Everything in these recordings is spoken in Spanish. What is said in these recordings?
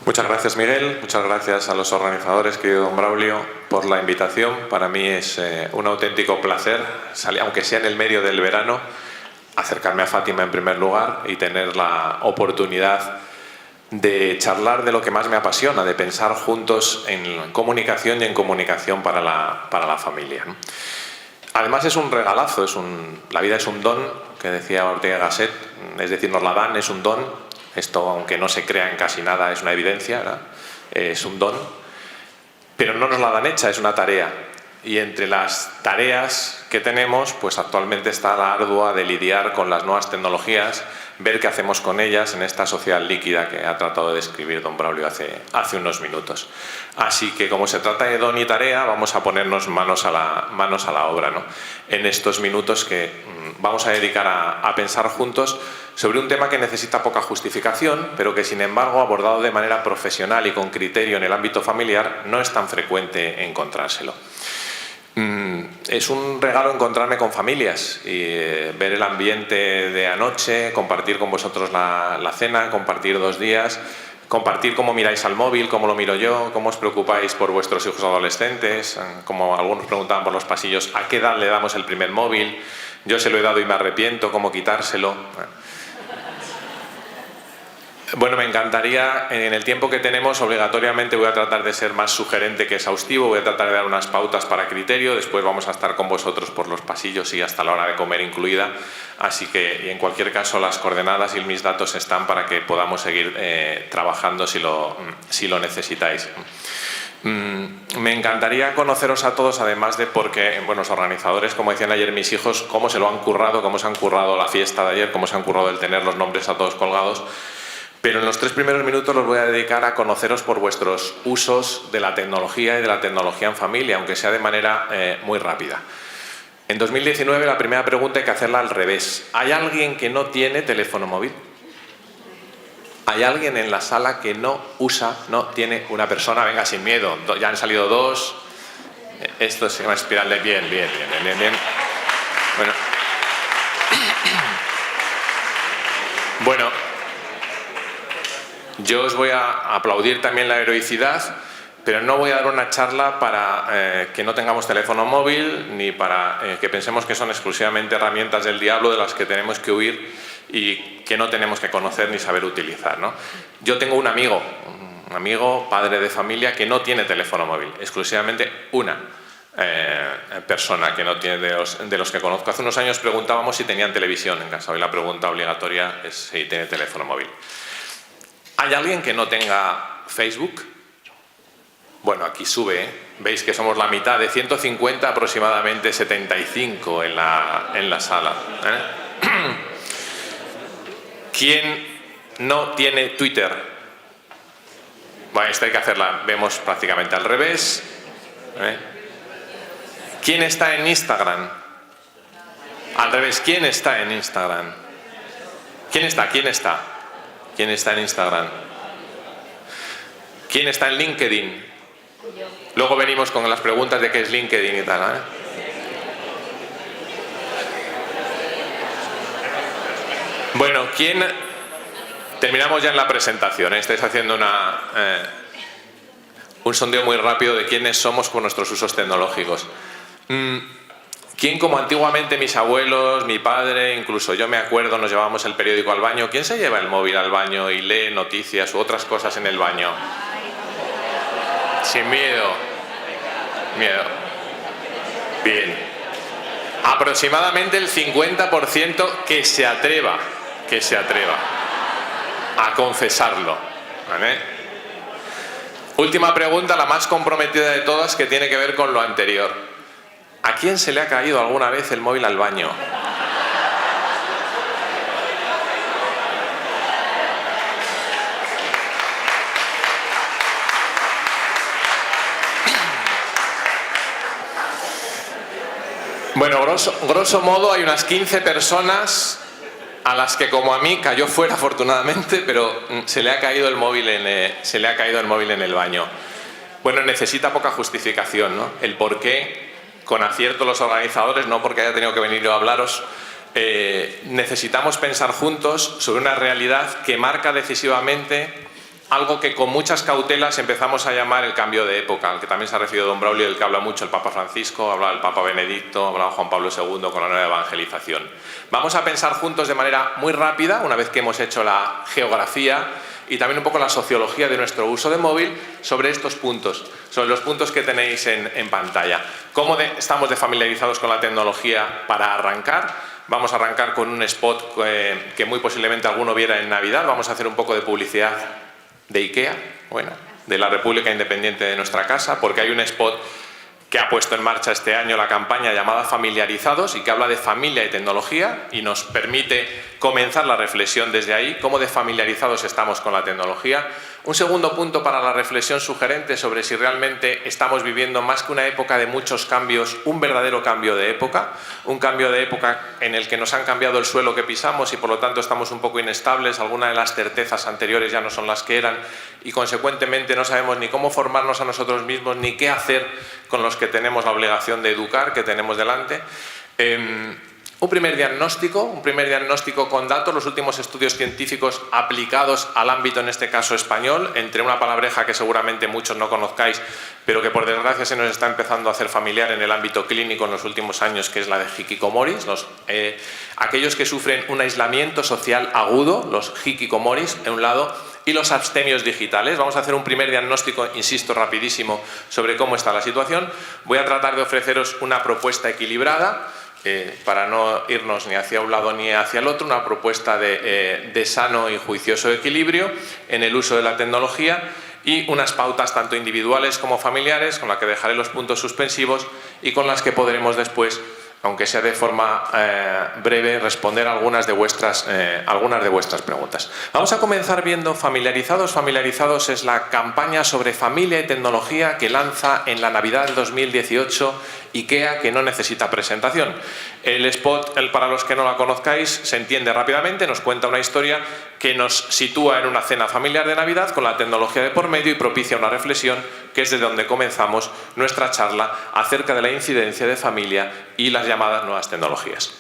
Muchas gracias, Miguel. Muchas gracias a los organizadores, querido don Braulio, por la invitación. Para mí es un auténtico placer, aunque sea en el medio del verano, acercarme a Fátima en primer lugar y tener la oportunidad de charlar de lo que más me apasiona, de pensar juntos en comunicación y en comunicación para la familia, ¿no? Además es un regalazo, la vida es un don, que decía Ortega y Gasset, es decir, nos la dan, es un don. Esto, aunque no se crea en casi nada, es una evidencia, ¿verdad? Es un don, pero no nos la dan hecha, es una tarea. Y entre las tareas que tenemos, pues actualmente está la ardua de lidiar con las nuevas tecnologías, ver qué hacemos con ellas en esta sociedad líquida que ha tratado de describir don Braulio hace unos minutos. Así que, como se trata de don y tarea, vamos a ponernos manos a la obra, ¿no? En estos minutos que vamos a dedicar a pensar juntos sobre un tema que necesita poca justificación, pero que, sin embargo, abordado de manera profesional y con criterio en el ámbito familiar, no es tan frecuente encontrárselo. Es un regalo encontrarme con familias y ver el ambiente de anoche, compartir con vosotros la cena, compartir 2 días, compartir cómo miráis al móvil, cómo lo miro yo, cómo os preocupáis por vuestros hijos adolescentes, como algunos preguntaban por los pasillos, ¿a qué edad le damos el primer móvil? Yo se lo he dado y me arrepiento, ¿cómo quitárselo? Bueno, me encantaría, en el tiempo que tenemos, obligatoriamente voy a tratar de ser más sugerente que exhaustivo, voy a tratar de dar unas pautas para criterio, después vamos a estar con vosotros por los pasillos y hasta la hora de comer incluida, así que, y en cualquier caso, las coordenadas y mis datos están para que podamos seguir trabajando si lo necesitáis. Me encantaría conoceros a todos, además de porque, bueno, los organizadores, como decían ayer mis hijos, cómo se lo han currado, cómo se han currado la fiesta de ayer, cómo se han currado el tener los nombres a todos colgados. Pero en los 3 primeros minutos los voy a dedicar a conoceros por vuestros usos de la tecnología y de la tecnología en familia, aunque sea de manera muy rápida. En 2019 la primera pregunta hay que hacerla al revés. ¿Hay alguien que no tiene teléfono móvil? ¿Hay alguien en la sala que no tiene una persona? Venga, sin miedo, ya han salido 2. Esto se llama espiral de bien. Bueno, yo os voy a aplaudir también la heroicidad, pero no voy a dar una charla para que no tengamos teléfono móvil, ni para que pensemos que son exclusivamente herramientas del diablo de las que tenemos que huir y que no tenemos que conocer ni saber utilizar, ¿no? Yo tengo un amigo, padre de familia, que no tiene teléfono móvil, exclusivamente una persona que no tiene de los que conozco. Hace unos años preguntábamos si tenían televisión en casa, hoy la pregunta obligatoria es si tiene teléfono móvil. ¿Hay alguien que no tenga Facebook? Bueno, aquí sube, veis que somos la mitad, de 150 aproximadamente 75 en la sala. ¿Quién no tiene Twitter? Bueno, esta hay que hacerla, vemos prácticamente al revés. ¿Quién está en Instagram? Al revés, ¿quién está en Instagram? ¿Quién está en Instagram? ¿Quién está en LinkedIn? Luego venimos con las preguntas de qué es LinkedIn y tal, Bueno, terminamos ya en la presentación, Estáis haciendo un sondeo muy rápido de quiénes somos con nuestros usos tecnológicos. ¿Quién, como antiguamente mis abuelos, mi padre, incluso yo me acuerdo, nos llevábamos el periódico al baño? ¿Quién se lleva el móvil al baño y lee noticias u otras cosas en el baño? Sin miedo. Bien. Aproximadamente el 50% que se atreva a confesarlo. ¿Vale? Última pregunta, la más comprometida de todas, que tiene que ver con lo anterior. ¿A quién se le ha caído alguna vez el móvil al baño? Bueno, grosso modo hay unas 15 personas a las que, como a mí, cayó fuera afortunadamente, pero se le ha caído el móvil en el baño. Bueno, necesita poca justificación, ¿no? El por qué, con acierto los organizadores, no porque haya tenido que venir yo a hablaros, necesitamos pensar juntos sobre una realidad que marca decisivamente algo que con muchas cautelas empezamos a llamar el cambio de época, al que también se ha referido don Braulio, del que habla mucho el Papa Francisco, habla el Papa Benedicto, habla Juan Pablo II con la nueva evangelización. Vamos a pensar juntos de manera muy rápida, una vez que hemos hecho la geografía y también un poco la sociología de nuestro uso de móvil, sobre estos puntos, sobre los puntos que tenéis en pantalla. ¿Cómo estamos familiarizados con la tecnología para arrancar? Vamos a arrancar con un spot que muy posiblemente alguno viera en Navidad. Vamos a hacer un poco de publicidad de IKEA, bueno, de la República Independiente de nuestra casa, porque hay un spot que ha puesto en marcha este año la campaña llamada Familiarizados y que habla de familia y tecnología y nos permite comenzar la reflexión desde ahí, cómo de familiarizados estamos con la tecnología. Un segundo punto para la reflexión sugerente sobre si realmente estamos viviendo más que una época de muchos cambios, un verdadero cambio de época, un cambio de época en el que nos han cambiado el suelo que pisamos y por lo tanto estamos un poco inestables, algunas de las certezas anteriores ya no son las que eran y consecuentemente no sabemos ni cómo formarnos a nosotros mismos ni qué hacer con los que tenemos la obligación de educar, que tenemos delante. Un primer diagnóstico con datos, los últimos estudios científicos aplicados al ámbito, en este caso español, entre una palabreja que seguramente muchos no conozcáis, pero que por desgracia se nos está empezando a hacer familiar en el ámbito clínico en los últimos años, que es la de hikikomoris, aquellos que sufren un aislamiento social agudo, los hikikomoris, en un lado, y los abstemios digitales. Vamos a hacer un primer diagnóstico, insisto, rapidísimo, sobre cómo está la situación. Voy a tratar de ofreceros una propuesta equilibrada, para no irnos ni hacia un lado ni hacia el otro, una propuesta de sano y juicioso equilibrio en el uso de la tecnología y unas pautas tanto individuales como familiares, con las que dejaré los puntos suspensivos y con las que podremos después, aunque sea de forma breve, responder algunas de vuestras preguntas. Vamos a comenzar viendo Familiarizados. Familiarizados es la campaña sobre familia y tecnología que lanza en la Navidad del 2018 IKEA, que no necesita presentación. El spot, para los que no la conozcáis, se entiende rápidamente, nos cuenta una historia que nos sitúa en una cena familiar de Navidad con la tecnología de por medio y propicia una reflexión que es desde donde comenzamos nuestra charla acerca de la incidencia de familia y las llamadas nuevas tecnologías.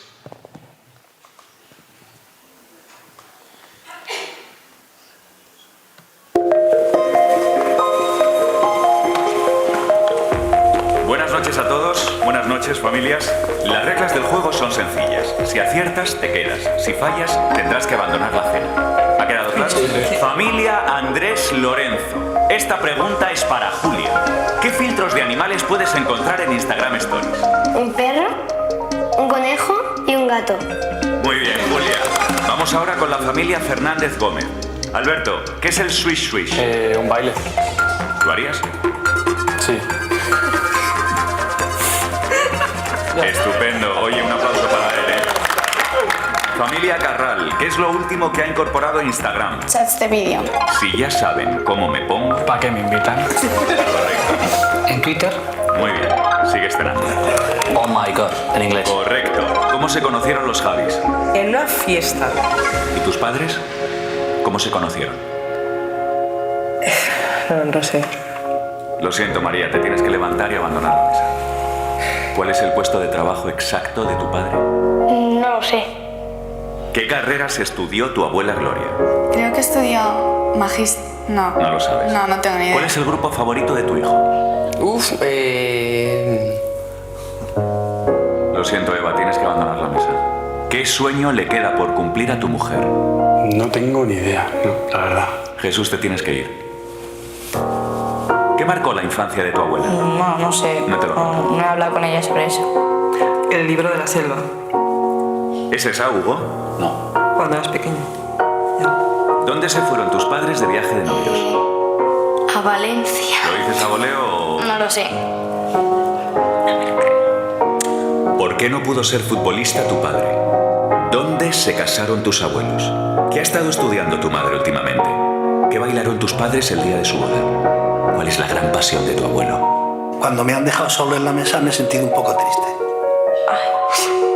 Buenas noches a todos, buenas noches familias. Las reglas del juego son sencillas. Si aciertas, te quedas. Si fallas, tendrás que abandonar la cena. ¿Ha quedado claro? Familia Andrés Lorenzo. Esta pregunta es para Julia. ¿Qué filtros de animales puedes encontrar en Instagram Stories? Un perro, un conejo y un gato. Muy bien, Julia. Vamos ahora con la familia Fernández Gómez. Alberto, ¿qué es el swish swish? Un baile. ¿Lo harías? Sí. Estupendo. Oye, un aplauso para él, ¿eh? Familia Carral, ¿qué es lo último que ha incorporado Instagram? Chats de vídeo. Si ya saben cómo me pongo... ¿Para qué me invitan? Correcto. ¿En Twitter? Muy bien. Sigues cenando. Oh my god, en inglés. Correcto. ¿Cómo se conocieron los Javis? En una fiesta. ¿Y tus padres? ¿Cómo se conocieron? No sé. Lo siento, María, te tienes que levantar y abandonar la mesa. ¿Cuál es el puesto de trabajo exacto de tu padre? No lo sé. ¿Qué carreras estudió tu abuela Gloria? Creo que estudió No. No lo sabes. No tengo ni idea. ¿Cuál es el grupo favorito de tu hijo? Lo siento, Eva, tienes que abandonar la mesa. ¿Qué sueño le queda por cumplir a tu mujer? No tengo ni idea, la verdad. Jesús, te tienes que ir. ¿Qué marcó la infancia de tu abuela? No sé. No te lo noto. No he hablado con ella sobre eso. El libro de la selva. ¿Es esa, Hugo? No. Cuando eras pequeño. ¿Dónde se fueron tus padres de viaje de novios? A Valencia. ¿Lo dices a voleo o...? No lo sé. ¿Por qué no pudo ser futbolista tu padre? ¿Dónde se casaron tus abuelos? ¿Qué ha estado estudiando tu madre últimamente? ¿Qué bailaron tus padres el día de su boda? ¿Cuál es la gran pasión de tu abuelo? Cuando me han dejado solo en la mesa me he sentido un poco triste.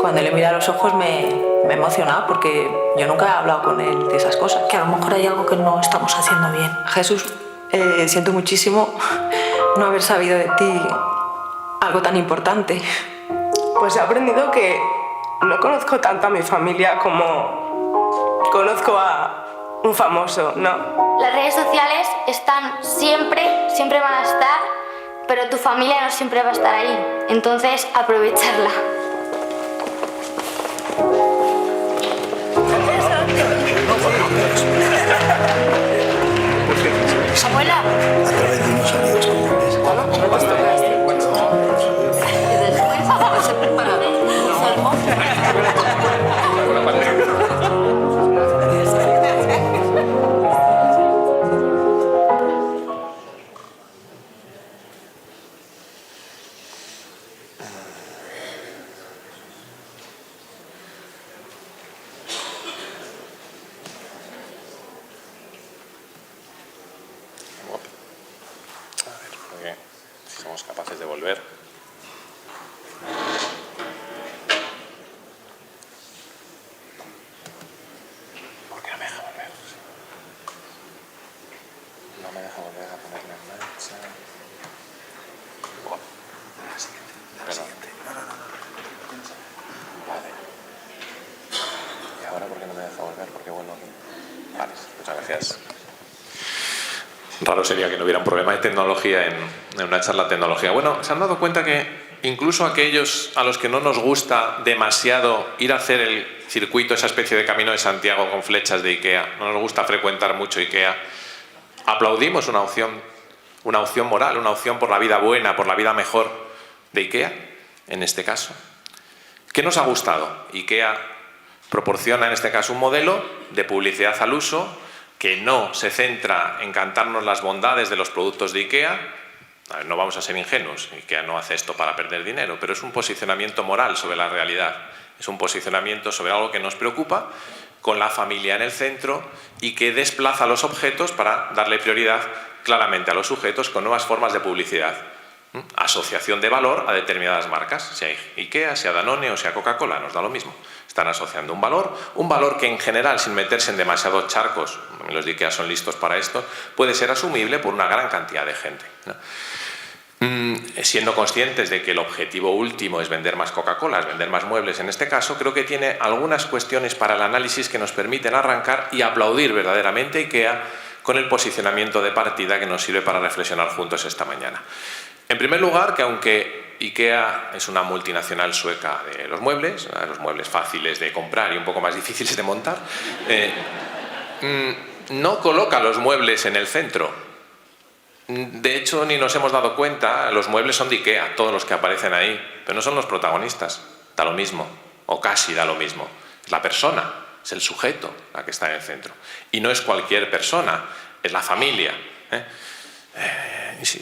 Cuando le miré a los ojos me he emocionado porque yo nunca he hablado con él de esas cosas. Que a lo mejor hay algo que no estamos haciendo bien. Jesús, siento muchísimo no haber sabido de ti algo tan importante. Pues he aprendido que no conozco tanto a mi familia como conozco a Un famoso, ¿no? Las redes sociales están siempre, siempre van a estar, pero tu familia no siempre va a estar ahí. Entonces, aprovecharla. Abuela. A través de unos amigos comunes. Si somos capaces de volver. ¿Por qué no me deja volver? No me deja volver a ponerla en marcha. La siguiente. Vale. ¿Y ahora por qué no me deja volver? ¿Por qué vuelvo aquí? Vale, muchas gracias. Raro sería que no hubiera un problema de tecnología en una charla de tecnología. Bueno, ¿se han dado cuenta que incluso aquellos a los que no nos gusta demasiado ir a hacer el circuito, esa especie de camino de Santiago con flechas de IKEA, no nos gusta frecuentar mucho IKEA, aplaudimos una opción moral, una opción por la vida buena, por la vida mejor de IKEA, en este caso? ¿Qué nos ha gustado? IKEA proporciona en este caso un modelo de publicidad al uso que no se centra en cantarnos las bondades de los productos de IKEA. A ver, no vamos a ser ingenuos, IKEA no hace esto para perder dinero, pero es un posicionamiento moral sobre la realidad, es un posicionamiento sobre algo que nos preocupa, con la familia en el centro y que desplaza los objetos para darle prioridad claramente a los sujetos con nuevas formas de publicidad. Asociación de valor a determinadas marcas, sea IKEA, sea Danone o sea Coca-Cola, nos da lo mismo. Están asociando un valor que en general, sin meterse en demasiados charcos, los de IKEA son listos para esto, puede ser asumible por una gran cantidad de gente, ¿no? Siendo conscientes de que el objetivo último es vender más Coca-Cola, es vender más muebles en este caso, creo que tiene algunas cuestiones para el análisis que nos permiten arrancar y aplaudir verdaderamente a IKEA con el posicionamiento de partida que nos sirve para reflexionar juntos esta mañana. En primer lugar, que aunque IKEA es una multinacional sueca de los muebles fáciles de comprar y un poco más difíciles de montar, no coloca los muebles en el centro. De hecho, ni nos hemos dado cuenta, los muebles son de IKEA, todos los que aparecen ahí, pero no son los protagonistas, da lo mismo, o casi da lo mismo. Es la persona, es el sujeto la que está en el centro. Y no es cualquier persona, es la familia,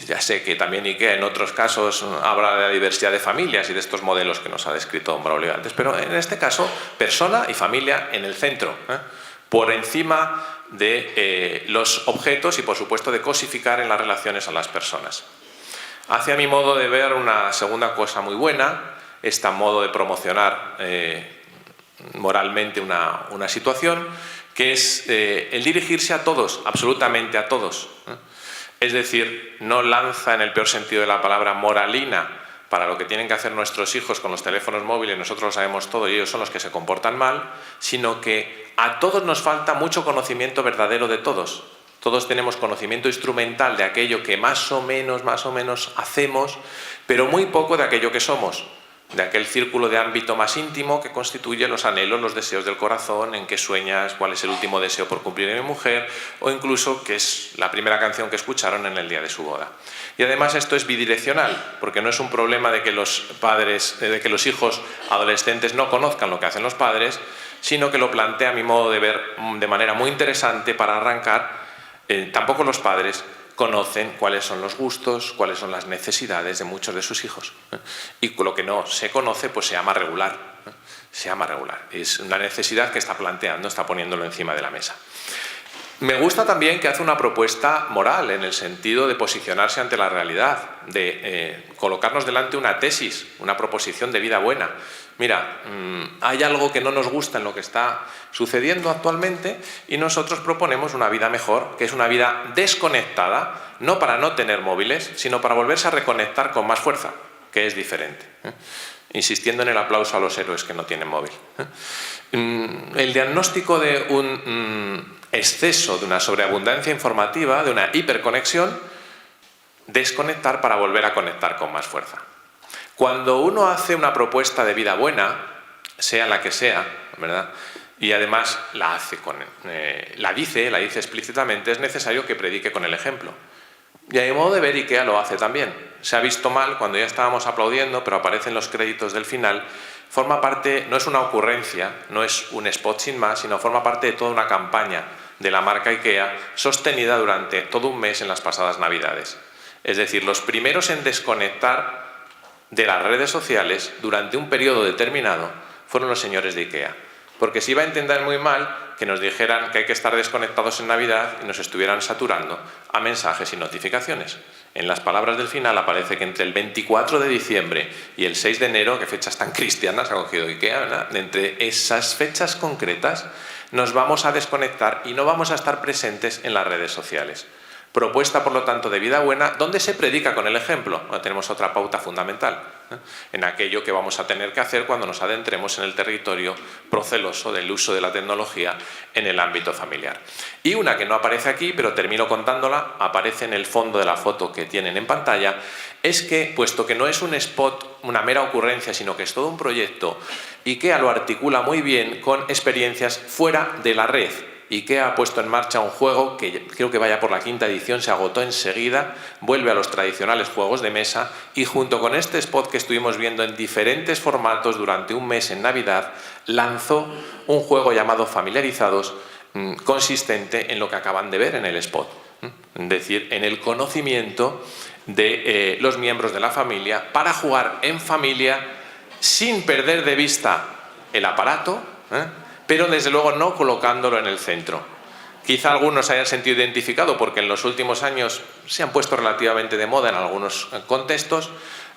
ya sé que también IKEA en otros casos habla de la diversidad de familias y de estos modelos que nos ha descrito don Braulio antes, pero en este caso, persona y familia en el centro, por encima de los objetos y, por supuesto, de cosificar en las relaciones a las personas. Hacia mi modo de ver, una segunda cosa muy buena, este modo de promocionar moralmente una situación, que es el dirigirse a todos, absolutamente a todos. Es decir, no lanza en el peor sentido de la palabra moralina para lo que tienen que hacer nuestros hijos con los teléfonos móviles, nosotros lo sabemos todo y ellos son los que se comportan mal, sino que a todos nos falta mucho conocimiento verdadero de todos. Todos tenemos conocimiento instrumental de aquello que más o menos hacemos, pero muy poco de aquello que somos, de aquel círculo de ámbito más íntimo que constituye los anhelos, los deseos del corazón, en qué sueñas, cuál es el último deseo por cumplir en mi mujer, o incluso qué es la primera canción que escucharon en el día de su boda. Y además esto es bidireccional, porque no es un problema de que los hijos adolescentes no conozcan lo que hacen los padres, sino que lo plantea, a mi modo de ver, de manera muy interesante para arrancar. Tampoco los padres conocen cuáles son los gustos, cuáles son las necesidades de muchos de sus hijos. Y lo que no se conoce, pues se llama regular. Se llama regular. Es una necesidad que está planteando, está poniéndolo encima de la mesa. Me gusta también que hace una propuesta moral en el sentido de posicionarse ante la realidad, de colocarnos delante una tesis, una proposición de vida buena. Mira, hay algo que no nos gusta en lo que está sucediendo actualmente y nosotros proponemos una vida mejor, que es una vida desconectada, no para no tener móviles, sino para volverse a reconectar con más fuerza, que es diferente. Insistiendo en el aplauso a los héroes que no tienen móvil. El diagnóstico de un exceso, de una sobreabundancia informativa, de una hiperconexión, desconectar para volver a conectar con más fuerza. Cuando uno hace una propuesta de vida buena, sea la que sea, ¿verdad?, y además la dice explícitamente, es necesario que predique con el ejemplo. Y a mi modo de ver, IKEA lo hace también. Se ha visto mal cuando ya estábamos aplaudiendo, pero aparecen los créditos del final. Forma parte, no es una ocurrencia, no es un spot sin más, sino forma parte de toda una campaña de la marca IKEA sostenida durante todo un mes en las pasadas Navidades. Es decir, los primeros en desconectar de las redes sociales durante un periodo determinado fueron los señores de IKEA. Porque se iba a entender muy mal que nos dijeran que hay que estar desconectados en Navidad y nos estuvieran saturando a mensajes y notificaciones. En las palabras del final aparece que entre el 24 de diciembre y el 6 de enero, que fechas tan cristianas ha cogido IKEA, ¿verdad?, entre esas fechas concretas nos vamos a desconectar y no vamos a estar presentes en las redes sociales. Propuesta, por lo tanto, de vida buena, donde se predica con el ejemplo. Bueno, tenemos otra pauta fundamental, en aquello que vamos a tener que hacer cuando nos adentremos en el territorio proceloso del uso de la tecnología en el ámbito familiar. Y una que no aparece aquí, pero termino contándola, aparece en el fondo de la foto que tienen en pantalla, es que, puesto que no es un spot, una mera ocurrencia, sino que es todo un proyecto, IKEA lo articula muy bien con experiencias fuera de la red. IKEA ha puesto en marcha un juego que creo que vaya por la 5ª edición, se agotó enseguida, vuelve a los tradicionales juegos de mesa y junto con este spot que estuvimos viendo en diferentes formatos durante un mes en Navidad, lanzó un juego llamado Familiarizados, consistente en lo que acaban de ver en el spot, es decir, en el conocimiento de los miembros de la familia para jugar en familia sin perder de vista el aparato, pero desde luego no colocándolo en el centro. Quizá algunos se hayan sentido identificados porque en los últimos años se han puesto relativamente de moda en algunos contextos.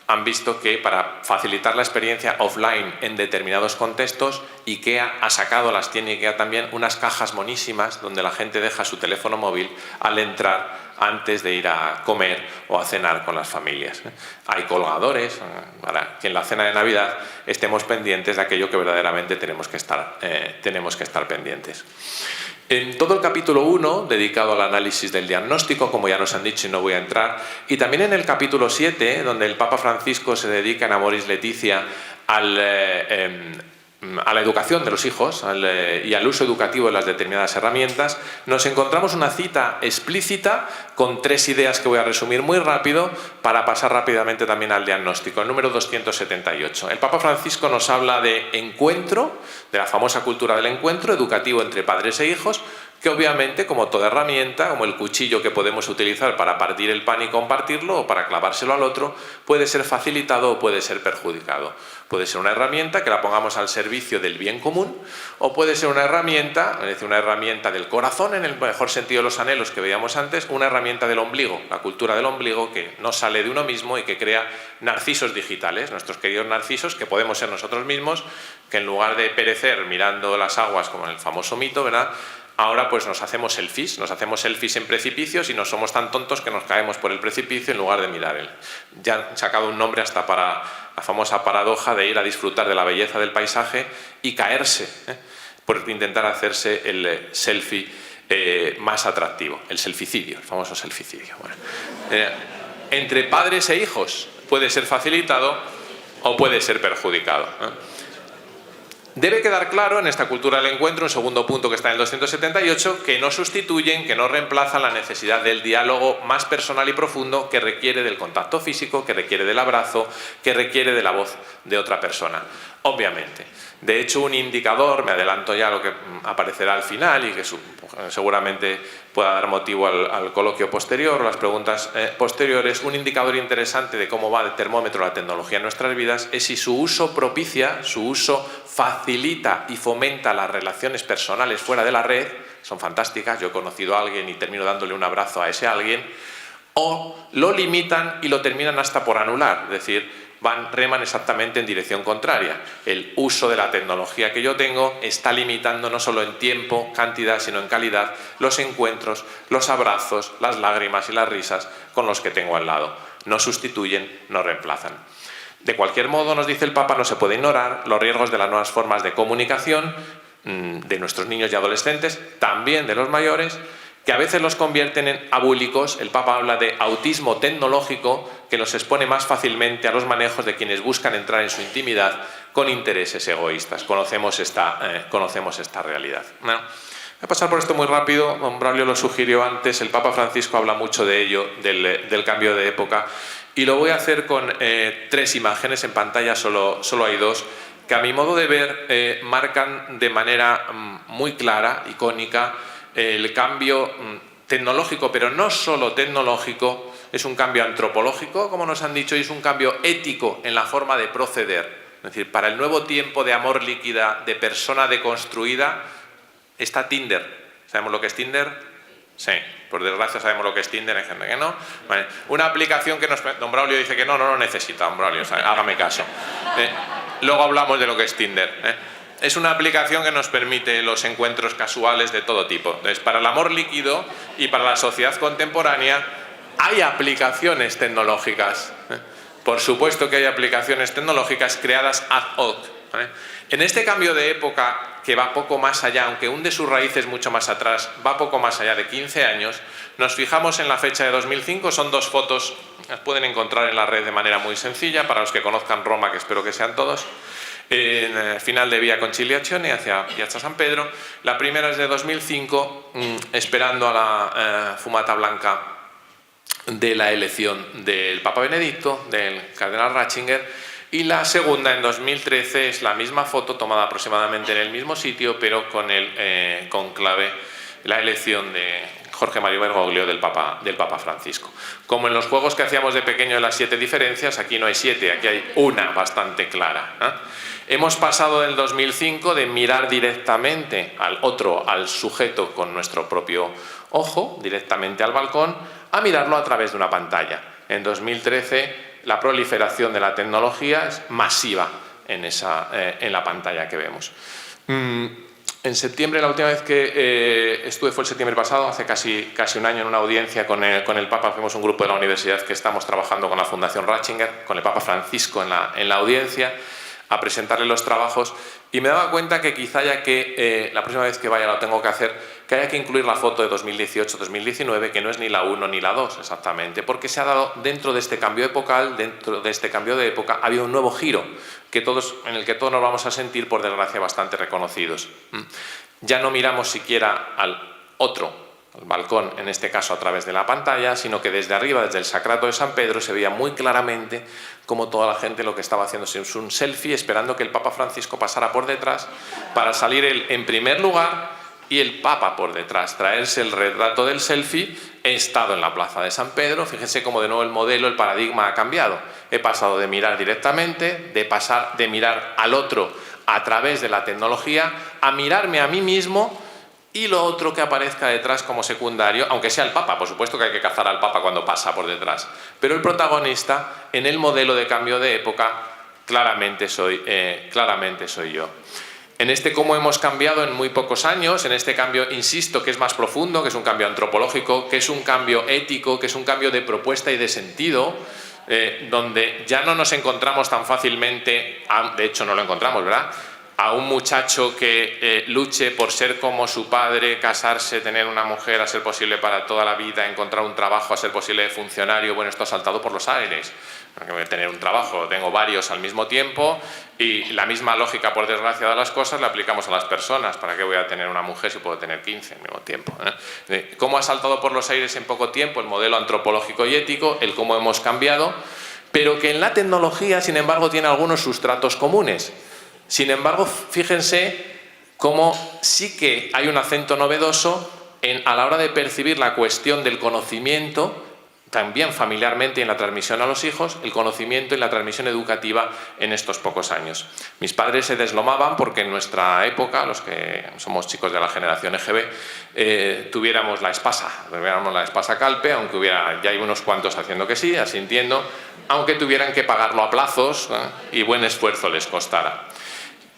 Han visto que para facilitar la experiencia offline en determinados contextos, IKEA ha sacado, las tiene IKEA también, unas cajas monísimas donde la gente deja su teléfono móvil al entrar antes de ir a comer o a cenar con las familias. Hay colgadores para que en la cena de Navidad estemos pendientes de aquello que verdaderamente tenemos que estar pendientes. En todo el capítulo 1, dedicado al análisis del diagnóstico, como ya nos han dicho y no voy a entrar, y también en el capítulo 7, donde el Papa Francisco se dedica en Amoris Laetitia a la educación de los hijos y al uso educativo de las determinadas herramientas, nos encontramos una cita explícita con 3 ideas que voy a resumir muy rápido para pasar rápidamente también al diagnóstico. El número 278. El Papa Francisco nos habla de encuentro, de la famosa cultura del encuentro educativo entre padres e hijos, que obviamente, como toda herramienta, como el cuchillo que podemos utilizar para partir el pan y compartirlo o para clavárselo al otro, puede ser facilitado o puede ser perjudicado. Puede ser una herramienta que la pongamos al servicio del bien común o puede ser una herramienta, es decir, una herramienta del corazón en el mejor sentido de los anhelos que veíamos antes, una herramienta del ombligo, la cultura del ombligo que no sale de uno mismo y que crea narcisos digitales, nuestros queridos narcisos que podemos ser nosotros mismos, que en lugar de perecer mirando las aguas como en el famoso mito, ¿verdad?, ahora pues nos hacemos selfies en precipicios y no somos tan tontos que nos caemos por el precipicio en lugar de mirar él. Ya han sacado un nombre hasta para la famosa paradoja de ir a disfrutar de la belleza del paisaje y caerse, por intentar hacerse el selfie más atractivo, el selficidio, el famoso selficidio. Bueno, entre padres e hijos puede ser facilitado o puede ser perjudicado. Debe quedar claro en esta cultura del encuentro, un segundo punto que está en el 278, que no sustituyen, que no reemplazan la necesidad del diálogo más personal y profundo que requiere del contacto físico, que requiere del abrazo, que requiere de la voz de otra persona. Obviamente. De hecho, un indicador, me adelanto ya a lo que aparecerá al final y que seguramente pueda dar motivo al coloquio posterior o las preguntas posteriores, un indicador interesante de cómo va el termómetro de la tecnología en nuestras vidas es si su uso propicia, su uso facilita y fomenta las relaciones personales fuera de la red, son fantásticas, yo he conocido a alguien y termino dándole un abrazo a ese alguien, o lo limitan y lo terminan hasta por anular, es decir, reman exactamente en dirección contraria. El uso de la tecnología que yo tengo está limitando no solo en tiempo, cantidad, sino en calidad los encuentros, los abrazos, las lágrimas y las risas con los que tengo al lado. No sustituyen, no reemplazan. De cualquier modo, nos dice el Papa, no se puede ignorar los riesgos de las nuevas formas de comunicación, de nuestros niños y adolescentes, también de los mayores, que a veces los convierten en abúlicos. El Papa habla de autismo tecnológico, que los expone más fácilmente a los manejos de quienes buscan entrar en su intimidad con intereses egoístas. Conocemos esta realidad. Bueno, voy a pasar por esto muy rápido. Don Braulio lo sugirió antes, el Papa Francisco habla mucho de ello, del cambio de época, y lo voy a hacer con 3 imágenes. En pantalla solo hay 2, que a mi modo de ver marcan de manera muy clara, icónica, el cambio tecnológico, pero no solo tecnológico, es un cambio antropológico, como nos han dicho, y es un cambio ético en la forma de proceder. Es decir, para el nuevo tiempo de amor líquida, de persona deconstruida, está Tinder. ¿Sabemos lo que es Tinder? Sí, por desgracia sabemos lo que es Tinder, hay gente que no. Vale. Una aplicación que don Braulio dice que no lo necesita, don Braulio, o sea, hágame caso. Luego hablamos de lo que es Tinder. Es una aplicación que nos permite los encuentros casuales de todo tipo. Entonces, para el amor líquido y para la sociedad contemporánea hay aplicaciones tecnológicas. Por supuesto que hay aplicaciones tecnológicas creadas ad hoc. En este cambio de época, que va poco más allá, aunque hunde sus raíces mucho más atrás, va poco más allá de 15 años, nos fijamos en la fecha de 2005, son 2 fotos, las pueden encontrar en la red de manera muy sencilla, para los que conozcan Roma, que espero que sean todos. En final de Via Conciliazione hacia Piazza San Pedro. La primera es de 2005, esperando a la fumata blanca de la elección del Papa Benedicto, del cardenal Ratzinger, y la segunda en 2013 es la misma foto tomada aproximadamente en el mismo sitio, pero con el conclave, la elección de Jorge Mario Bergoglio del Papa Francisco. Como en los juegos que hacíamos de pequeño de las 7 diferencias, aquí no hay 7, aquí hay una bastante clara. Hemos pasado del 2005 de mirar directamente al otro, al sujeto con nuestro propio ojo, directamente al balcón, a mirarlo a través de una pantalla. En 2013 la proliferación de la tecnología es masiva en la pantalla que vemos. En septiembre, la última vez que estuve fue el septiembre pasado, hace casi un año, en una audiencia con el Papa. Fuimos un grupo de la universidad que estamos trabajando con la Fundación Ratzinger, con el Papa Francisco en la audiencia, a presentarle los trabajos, y me daba cuenta que quizá haya que, la próxima vez que vaya lo tengo que hacer, que haya que incluir la foto de 2018-2019, que no es ni la 1 ni la 2 exactamente, porque se ha dado dentro de este cambio epocal, dentro de este cambio de época, había un nuevo giro en el que todos nos vamos a sentir, por desgracia, bastante reconocidos. Ya no miramos siquiera al otro, al balcón, en este caso a través de la pantalla, sino que desde arriba, desde el Sacrato de San Pedro, se veía muy claramente cómo toda la gente lo que estaba haciendo es un selfie, esperando que el Papa Francisco pasara por detrás para salir él en primer lugar y el Papa por detrás, traerse el retrato del selfie. He estado en la plaza de San Pedro, fíjense cómo de nuevo el modelo, el paradigma ha cambiado. He pasado de mirar directamente, de mirar al otro a través de la tecnología, a mirarme a mí mismo, y lo otro que aparezca detrás como secundario, aunque sea el Papa. Por supuesto que hay que cazar al Papa cuando pasa por detrás, pero el protagonista en el modelo de cambio de época claramente soy yo. En este cómo hemos cambiado en muy pocos años, en este cambio, insisto, que es más profundo, que es un cambio antropológico, que es un cambio ético, que es un cambio de propuesta y de sentido, donde ya no nos encontramos tan fácilmente, de hecho no lo encontramos, ¿verdad?, a un muchacho que luche por ser como su padre, casarse, tener una mujer, a ser posible para toda la vida, encontrar un trabajo, a ser posible funcionario. Bueno, esto ha saltado por los aires. Voy a tener un trabajo, tengo varios al mismo tiempo, y la misma lógica, por desgracia, de las cosas la aplicamos a las personas. ¿Para qué voy a tener una mujer si puedo tener 15 al mismo tiempo? ¿Cómo ha saltado por los aires en poco tiempo el modelo antropológico y ético, el cómo hemos cambiado, pero que en la tecnología, sin embargo, tiene algunos sustratos comunes? Sin embargo, fíjense cómo sí que hay un acento novedoso a la hora de percibir la cuestión del conocimiento, también familiarmente en la transmisión a los hijos, el conocimiento y la transmisión educativa en estos pocos años. Mis padres se deslomaban porque en nuestra época, los que somos chicos de la generación EGB, tuviéramos la espasa calpe, aunque ya hay unos cuantos haciendo que sí, asintiendo, aunque tuvieran que pagarlo a plazos, y buen esfuerzo les costara.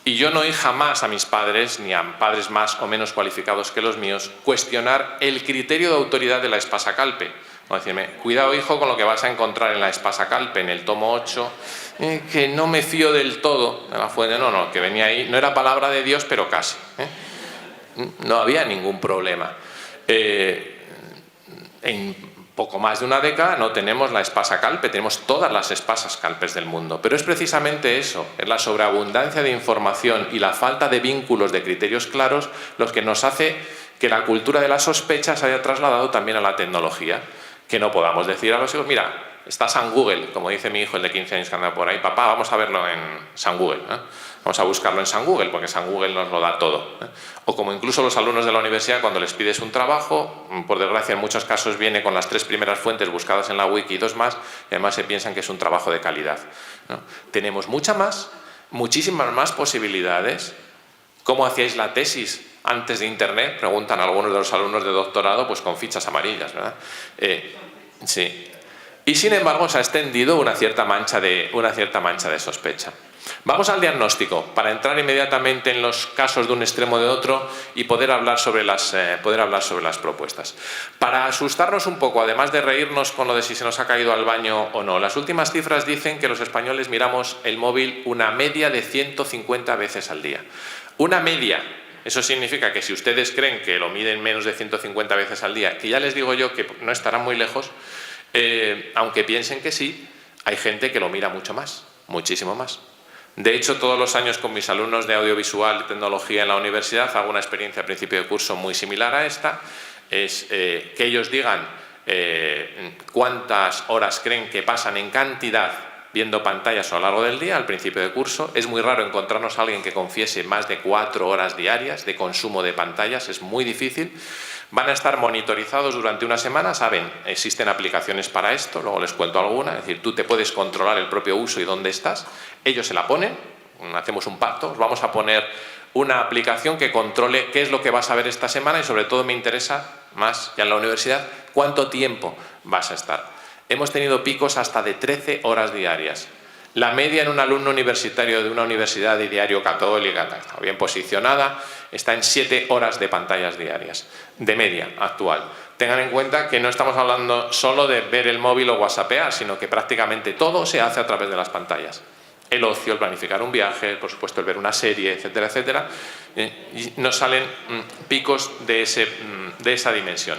Y yo no oí jamás a mis padres, ni a padres más o menos cualificados que los míos, cuestionar el criterio de autoridad de la Espasa Calpe. O decirme, cuidado hijo con lo que vas a encontrar en la Espasa Calpe, en el tomo 8, que no me fío del todo de la fuente. No, que venía ahí, no era palabra de Dios, pero casi. No había ningún problema. En poco más de una década no tenemos la Espasa Calpe, tenemos todas las espasas calpes del mundo. Pero es precisamente eso, es la sobreabundancia de información y la falta de vínculos, de criterios claros, los que nos hace que la cultura de la sospecha se haya trasladado también a la tecnología. Que no podamos decir a los hijos, mira, está San Google, como dice mi hijo, el de 15 años que anda por ahí, papá, vamos a verlo en San Google, vamos a buscarlo en San Google, porque San Google nos lo da todo. O como incluso los alumnos de la universidad, cuando les pides un trabajo, por desgracia en muchos casos viene con las 3 primeras fuentes buscadas en la wiki y 2 más, y además se piensan que es un trabajo de calidad, ¿no? Tenemos muchísimas más posibilidades. ¿Cómo hacíais la tesis antes de Internet? Preguntan algunos de los alumnos de doctorado, pues con fichas amarillas, ¿verdad? Sí. Y sin embargo se ha extendido una cierta mancha de sospecha. Vamos al diagnóstico, para entrar inmediatamente en los casos de un extremo o de otro y poder hablar sobre las propuestas. Para asustarnos un poco, además de reírnos con lo de si se nos ha caído al baño o no, las últimas cifras dicen que los españoles miramos el móvil una media de 150 veces al día. Una media. Eso significa que si ustedes creen que lo miden menos de 150 veces al día, que ya les digo yo que no estarán muy lejos, aunque piensen que sí, hay gente que lo mira mucho más, muchísimo más. De hecho, todos los años con mis alumnos de audiovisual y tecnología en la universidad hago una experiencia a principio de curso muy similar a esta, es que ellos digan cuántas horas creen que pasan en cantidad viendo pantallas a lo largo del día al principio de curso. Es muy raro encontrarnos a alguien que confiese más de 4 horas diarias de consumo de pantallas, es muy difícil. Van a estar monitorizados durante una semana, saben, existen aplicaciones para esto, luego les cuento alguna, es decir, tú te puedes controlar el propio uso y dónde estás, ellos se la ponen, hacemos un pacto, os vamos a poner una aplicación que controle qué es lo que vas a ver esta semana y sobre todo me interesa más, ya en la universidad, cuánto tiempo vas a estar. Hemos tenido picos hasta de 13 horas diarias. La media en un alumno universitario de una universidad de diario católica, está bien posicionada, está en 7 horas de pantallas diarias, de media actual. Tengan en cuenta que no estamos hablando solo de ver el móvil o whatsappear, sino que prácticamente todo se hace a través de las pantallas. El ocio, el planificar un viaje, por supuesto el ver una serie, etcétera, etcétera, y nos salen picos de esa dimensión.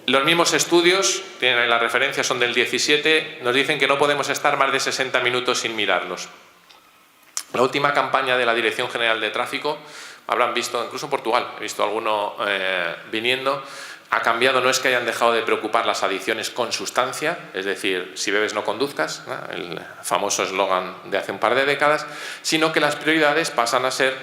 Los mismos estudios, tienen las referencias, son del 17, nos dicen que no podemos estar más de 60 minutos sin mirarlos. La última campaña de la Dirección General de Tráfico, habrán visto, incluso en Portugal, he visto alguno viniendo, ha cambiado, no es que hayan dejado de preocupar las adicciones con sustancia, es decir, si bebes no conduzcas, ¿no? El famoso eslogan de hace un par de décadas, sino que las prioridades pasan a ser,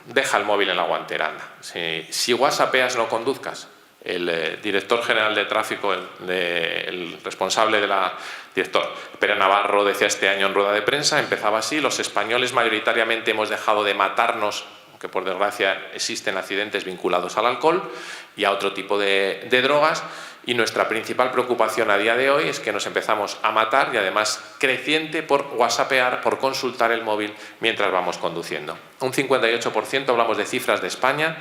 deja el móvil en la guantera, anda. Si whatsappeas no conduzcas. El director general de tráfico, el responsable de la director, Pere Navarro, decía este año en rueda de prensa, empezaba así: los españoles mayoritariamente hemos dejado de matarnos, aunque por desgracia existen accidentes vinculados al alcohol y a otro tipo de drogas, y nuestra principal preocupación a día de hoy es que nos empezamos a matar, y además creciente, por whatsappear, por consultar el móvil mientras vamos conduciendo. Un 58%, hablamos de cifras de España,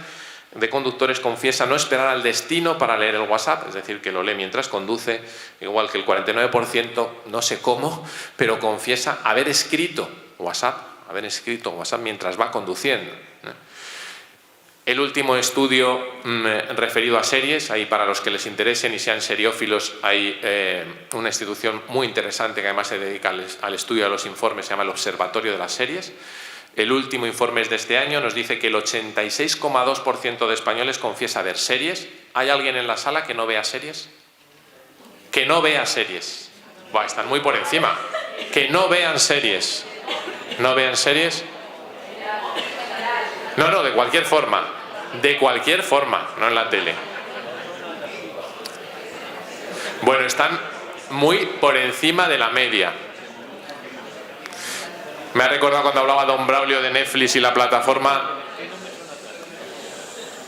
de conductores confiesa no esperar al destino para leer el WhatsApp, es decir, que lo lee mientras conduce, igual que el 49%, no sé cómo, pero confiesa haber escrito WhatsApp mientras va conduciendo. El último estudio referido a series, ahí para los que les interesen y sean seriófilos, hay una institución muy interesante que además se dedica al estudio de los informes, se llama el Observatorio de las Series. El último informe es de este año, nos dice que el 86,2% de españoles confiesa ver series. ¿Hay alguien en la sala que no vea series? Que no vea series. Buah, están muy por encima. Que no vean series. ¿No vean series? No, de cualquier forma. De cualquier forma, no en la tele. Bueno, están muy por encima de la media. Me ha recordado cuando hablaba don Braulio de Netflix y la plataforma,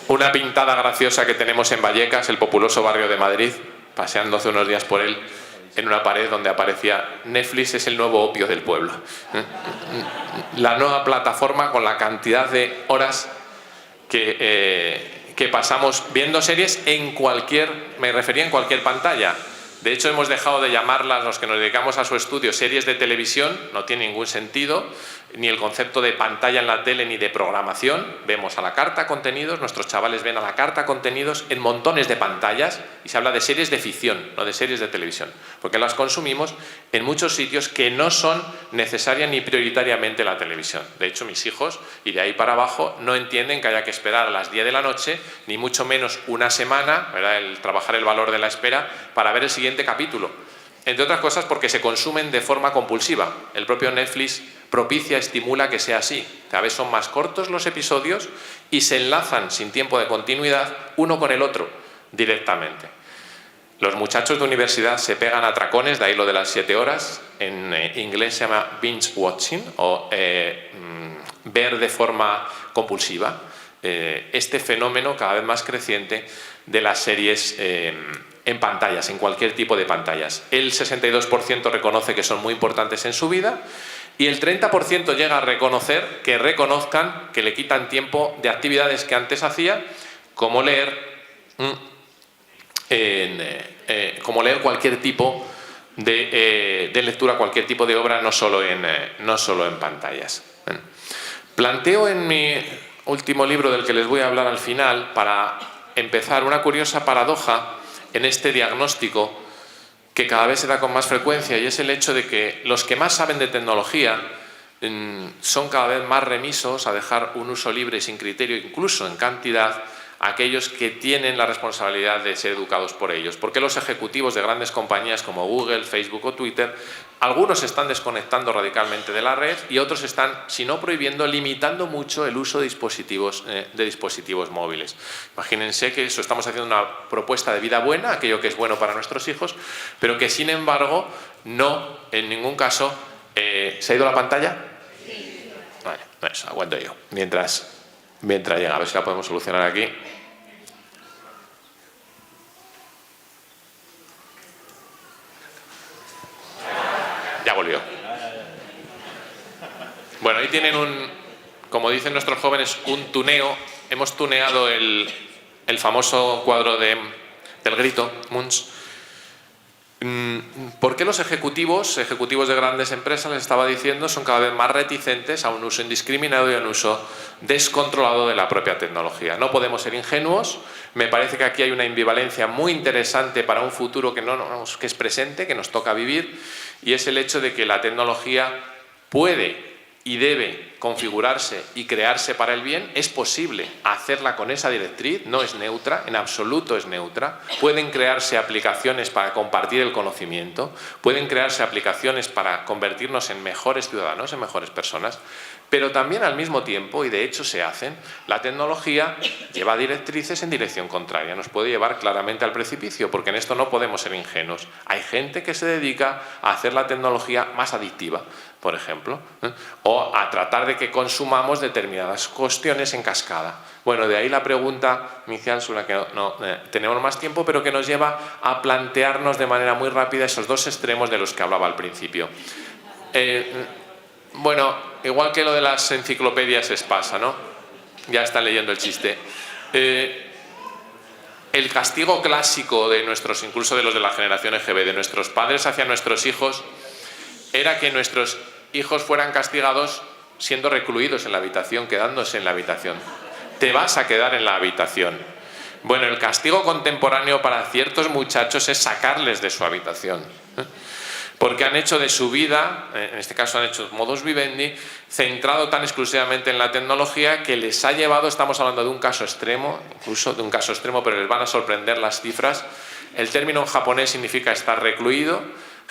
una pintada graciosa que tenemos en Vallecas, el populoso barrio de Madrid, paseando hace unos días por él, en una pared donde aparecía Netflix es el nuevo opio del pueblo. La nueva plataforma con la cantidad de horas que pasamos viendo series en cualquier, me refería en cualquier pantalla. De hecho, hemos dejado de llamarlas, los que nos dedicamos a su estudio, series de televisión, no tiene ningún sentido, ni el concepto de pantalla en la tele ni de programación. Vemos a la carta contenidos, nuestros chavales ven a la carta contenidos en montones de pantallas y se habla de series de ficción, no de series de televisión, porque las consumimos en muchos sitios que no son necesarias ni prioritariamente la televisión. De hecho, mis hijos, y de ahí para abajo, no entienden que haya que esperar a las 10 de la noche, ni mucho menos una semana, ¿verdad?, el trabajar el valor de la espera para ver el siguiente capítulo. Entre otras cosas porque se consumen de forma compulsiva. El propio Netflix propicia, estimula que sea así. Cada vez son más cortos los episodios y se enlazan sin tiempo de continuidad uno con el otro directamente. Los muchachos de universidad se pegan a atracones, de ahí lo de las 7 horas. En inglés se llama binge watching o ver de forma compulsiva. Este fenómeno cada vez más creciente de las series en pantallas, en cualquier tipo de pantallas. El 62% reconoce que son muy importantes en su vida y el 30% llega a reconocer que reconozcan que le quitan tiempo de actividades que antes hacía, como leer cualquier tipo de lectura, cualquier tipo de obra, no solo en pantallas. Planteo en mi último libro, del que les voy a hablar al final, para empezar, una curiosa paradoja en este diagnóstico que cada vez se da con más frecuencia, y es el hecho de que los que más saben de tecnología son cada vez más remisos a dejar un uso libre y sin criterio, incluso en cantidad, a aquellos que tienen la responsabilidad de ser educados por ellos. Porque los ejecutivos de grandes compañías como Google, Facebook o Twitter, algunos se están desconectando radicalmente de la red y otros están, si no prohibiendo, limitando mucho el uso de dispositivos móviles. Imagínense que eso, estamos haciendo una propuesta de vida buena, aquello que es bueno para nuestros hijos, pero que sin embargo no, en ningún caso, ¿se ha ido la pantalla? Sí. Vale, eso, aguanto yo. Mientras llega, a ver si la podemos solucionar aquí. Ya volvió. Bueno, ahí tienen como dicen nuestros jóvenes, un tuneo. Hemos tuneado el famoso cuadro del grito, Munch. ¿Por qué los ejecutivos de grandes empresas, les estaba diciendo, son cada vez más reticentes a un uso indiscriminado y a un uso descontrolado de la propia tecnología? No podemos ser ingenuos. Me parece que aquí hay una ambivalencia muy interesante para un futuro que es presente, que nos toca vivir, y es el hecho de que la tecnología puede y debe configurarse y crearse para el bien. Es posible hacerla con esa directriz, no es neutra, en absoluto es neutra. Pueden crearse aplicaciones para compartir el conocimiento, pueden crearse aplicaciones para convertirnos en mejores ciudadanos, en mejores personas, pero también al mismo tiempo, y de hecho se hacen, la tecnología lleva directrices en dirección contraria, nos puede llevar claramente al precipicio, porque en esto no podemos ser ingenuos. Hay gente que se dedica a hacer la tecnología más adictiva, por ejemplo, o a tratar de que consumamos determinadas cuestiones en cascada. Bueno, de ahí la pregunta inicial, sobre la que no tenemos más tiempo, pero que nos lleva a plantearnos de manera muy rápida esos dos extremos de los que hablaba al principio. Bueno, igual que lo de las enciclopedias Espasa, ¿no? Ya están leyendo el chiste. El castigo clásico de nuestros, incluso de los de la generación EGB, de nuestros padres hacia nuestros hijos, era que nuestros hijos fueran castigados siendo recluidos en la habitación, quedándose en la habitación. Te vas a quedar en la habitación. Bueno, el castigo contemporáneo para ciertos muchachos es sacarles de su habitación, porque han hecho de su vida, en este caso han hecho modus vivendi, centrado tan exclusivamente en la tecnología que les ha llevado, estamos hablando de un caso extremo, incluso de un caso extremo, pero les van a sorprender las cifras. El término en japonés significa estar recluido.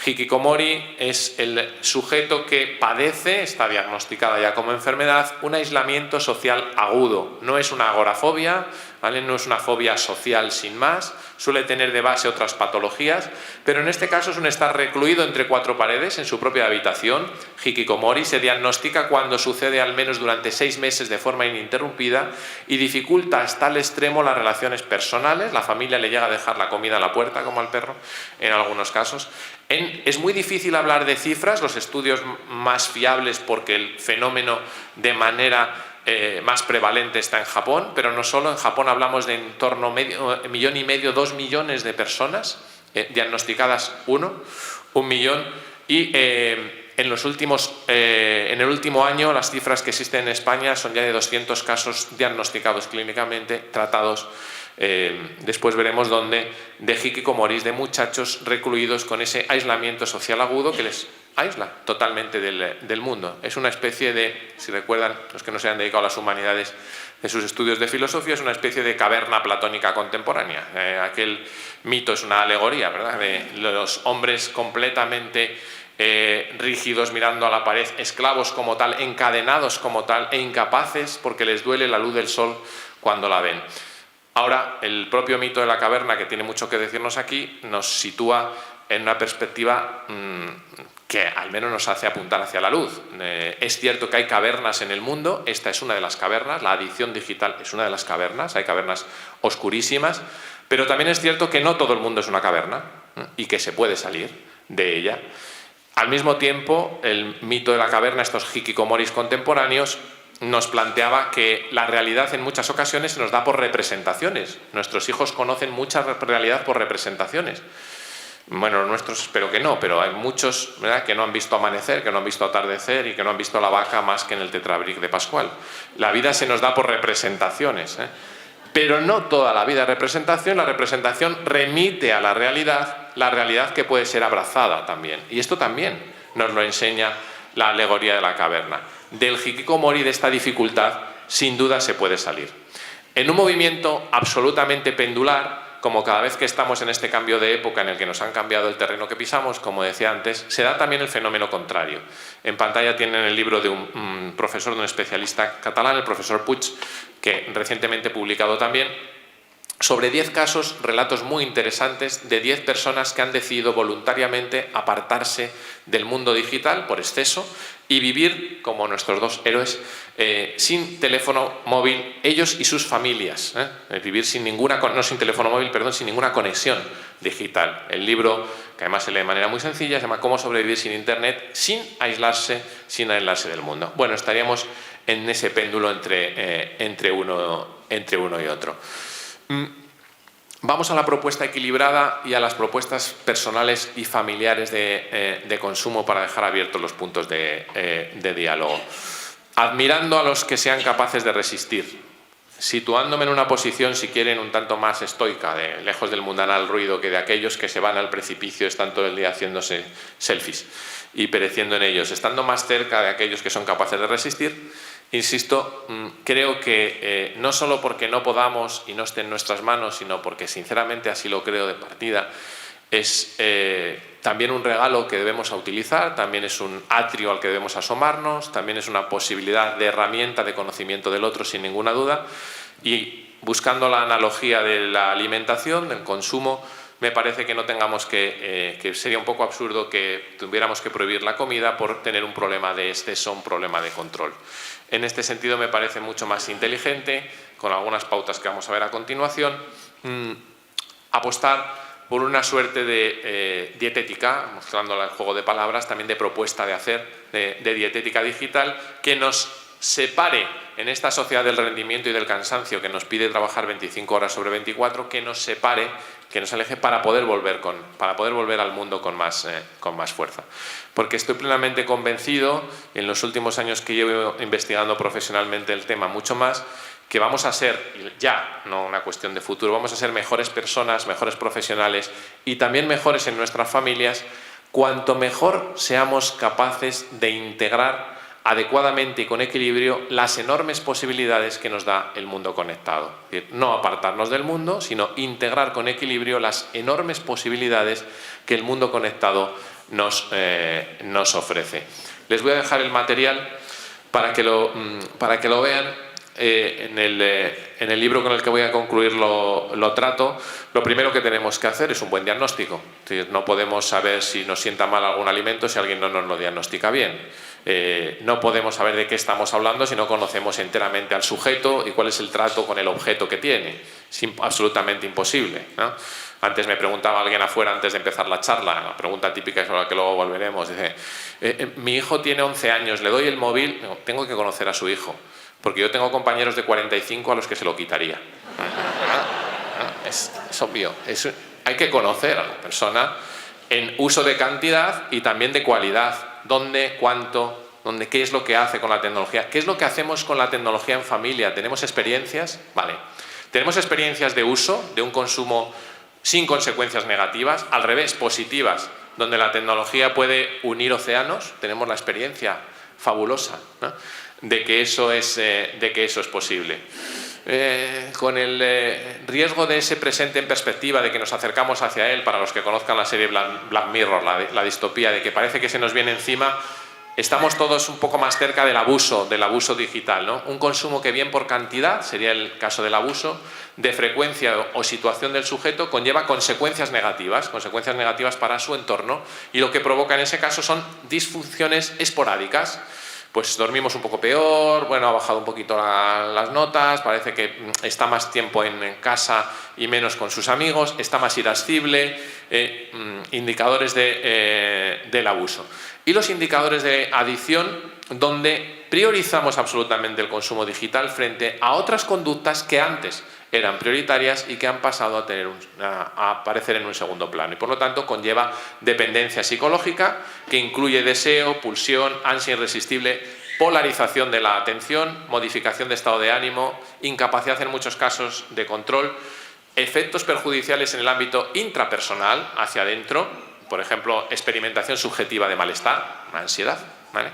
Hikikomori es el sujeto que padece, está diagnosticada ya como enfermedad, un aislamiento social agudo. No es una agorafobia, ¿vale? No es una fobia social sin más, suele tener de base otras patologías, pero en este caso es un estar recluido entre cuatro paredes en su propia habitación. Hikikomori se diagnostica cuando sucede al menos durante 6 meses de forma ininterrumpida y dificulta hasta el extremo las relaciones personales. La familia le llega a dejar la comida a la puerta, como al perro, en algunos casos. Es muy difícil hablar de cifras, los estudios más fiables porque el fenómeno de manera más prevalente está en Japón, pero no solo. En Japón hablamos de en torno a 1,5 millones, 2 millones de personas diagnosticadas, 1 millón, y en el último año las cifras que existen en España son ya de 200 casos diagnosticados clínicamente, tratados. Después veremos dónde, de hikikomoris, de muchachos recluidos con ese aislamiento social agudo que les aísla totalmente del mundo. Es una especie de, si recuerdan los que no se han dedicado a las humanidades de sus estudios de filosofía, es una especie de caverna platónica contemporánea. Aquel mito es una alegoría, ¿verdad?, de los hombres completamente rígidos mirando a la pared, esclavos como tal, encadenados como tal e incapaces porque les duele la luz del sol cuando la ven. Ahora, el propio mito de la caverna, que tiene mucho que decirnos aquí, nos sitúa en una perspectiva que al menos nos hace apuntar hacia la luz. Es cierto que hay cavernas en el mundo, esta es una de las cavernas, la adicción digital es una de las cavernas, hay cavernas oscurísimas, pero también es cierto que no todo el mundo es una caverna y que se puede salir de ella. Al mismo tiempo, el mito de la caverna, estos hikikomoris contemporáneos, nos planteaba que la realidad en muchas ocasiones se nos da por representaciones. Nuestros hijos conocen mucha realidad por representaciones. Bueno, los nuestros espero que no, pero hay muchos, ¿verdad?, que no han visto amanecer, que no han visto atardecer y que no han visto la vaca más que en el tetrabric de Pascual. La vida se nos da por representaciones, pero no toda la vida es representación. La representación remite a la realidad que puede ser abrazada también. Y esto también nos lo enseña la alegoría de la caverna. Del hikikomori, de esta dificultad, sin duda se puede salir. En un movimiento absolutamente pendular, como cada vez que estamos en este cambio de época en el que nos han cambiado el terreno que pisamos, como decía antes, se da también el fenómeno contrario. En pantalla tienen el libro de un profesor, de un especialista catalán, el profesor Puig, que recientemente publicado también, sobre 10 casos, relatos muy interesantes de 10 personas que han decidido voluntariamente apartarse del mundo digital por exceso y vivir, como nuestros dos héroes, sin teléfono móvil, ellos y sus familias. Vivir sin ninguna conexión digital. El libro, que además se lee de manera muy sencilla, se llama Cómo sobrevivir sin Internet, sin aislarse del mundo. Bueno, estaríamos en ese péndulo entre uno y otro. Vamos a la propuesta equilibrada y a las propuestas personales y familiares de consumo para dejar abiertos los puntos de diálogo. Admirando a los que sean capaces de resistir, situándome en una posición, si quieren, un tanto más estoica, lejos del mundanal ruido, que de aquellos que se van al precipicio, están todo el día haciéndose selfies y pereciendo en ellos, estando más cerca de aquellos que son capaces de resistir. Insisto, creo que no solo porque no podamos y no esté en nuestras manos, sino porque sinceramente así lo creo de partida, es también un regalo que debemos utilizar, también es un atrio al que debemos asomarnos, también es una posibilidad de herramienta de conocimiento del otro sin ninguna duda. Y buscando la analogía de la alimentación, del consumo, me parece que no tengamos que sería un poco absurdo que tuviéramos que prohibir la comida por tener un problema de exceso, un problema de control. En este sentido me parece mucho más inteligente, con algunas pautas que vamos a ver a continuación, apostar por una suerte de dietética, mostrando el juego de palabras, también de propuesta de hacer, de dietética digital, que nos separe en esta sociedad del rendimiento y del cansancio que nos pide trabajar 25 horas sobre 24, que nos separe, que nos aleje para poder volver al mundo con más fuerza. Porque estoy plenamente convencido, en los últimos años que llevo investigando profesionalmente el tema mucho más, que vamos a ser, ya, no una cuestión de futuro, vamos a ser mejores personas, mejores profesionales y también mejores en nuestras familias, cuanto mejor seamos capaces de integrar adecuadamente y con equilibrio las enormes posibilidades que nos da el mundo conectado. Es decir, no apartarnos del mundo, sino integrar con equilibrio las enormes posibilidades que el mundo conectado nos ofrece. Les voy a dejar el material para que lo vean. en el libro con el que voy a concluir lo trato. Lo primero que tenemos que hacer es un buen diagnóstico. Es decir, no podemos saber si nos sienta mal algún alimento si alguien no nos lo diagnostica bien. No podemos saber de qué estamos hablando si no conocemos enteramente al sujeto y cuál es el trato con el objeto que tiene. Es absolutamente imposible, ¿no? Antes me preguntaba alguien afuera, antes de empezar la charla, la pregunta típica sobre la que luego volveremos, dice, mi hijo tiene 11 años, le doy el móvil, no, tengo que conocer a su hijo, porque yo tengo compañeros de 45 a los que se lo quitaría. Es obvio, hay que conocer a la persona en uso de cantidad y también de cualidad. ¿Dónde, cuánto, qué es lo que hace con la tecnología? ¿Qué es lo que hacemos con la tecnología en familia? ¿Tenemos experiencias? Vale. ¿Tenemos experiencias de uso, de un consumo sin consecuencias negativas? Al revés, positivas, donde la tecnología puede unir océanos. Tenemos la experiencia fabulosa, ¿no?, de que eso es posible. Con el riesgo de ese presente en perspectiva, de que nos acercamos hacia él, para los que conozcan la serie Black Mirror, la distopía, de que parece que se nos viene encima, estamos todos un poco más cerca del abuso digital, ¿no? Un consumo que bien por cantidad, sería el caso del abuso, de frecuencia o situación del sujeto, conlleva consecuencias negativas para su entorno, y lo que provoca en ese caso son disfunciones esporádicas. Pues dormimos un poco peor, bueno, ha bajado un poquito las notas, parece que está más tiempo en casa y menos con sus amigos, está más irascible, indicadores del abuso. Y los indicadores de adicción, donde priorizamos absolutamente el consumo digital frente a otras conductas que antes eran prioritarias y que han pasado a aparecer en un segundo plano. Y por lo tanto conlleva dependencia psicológica que incluye deseo, pulsión, ansia irresistible, polarización de la atención, modificación de estado de ánimo, incapacidad en muchos casos de control, efectos perjudiciales en el ámbito intrapersonal, hacia adentro, por ejemplo, experimentación subjetiva de malestar, ansiedad, ¿vale?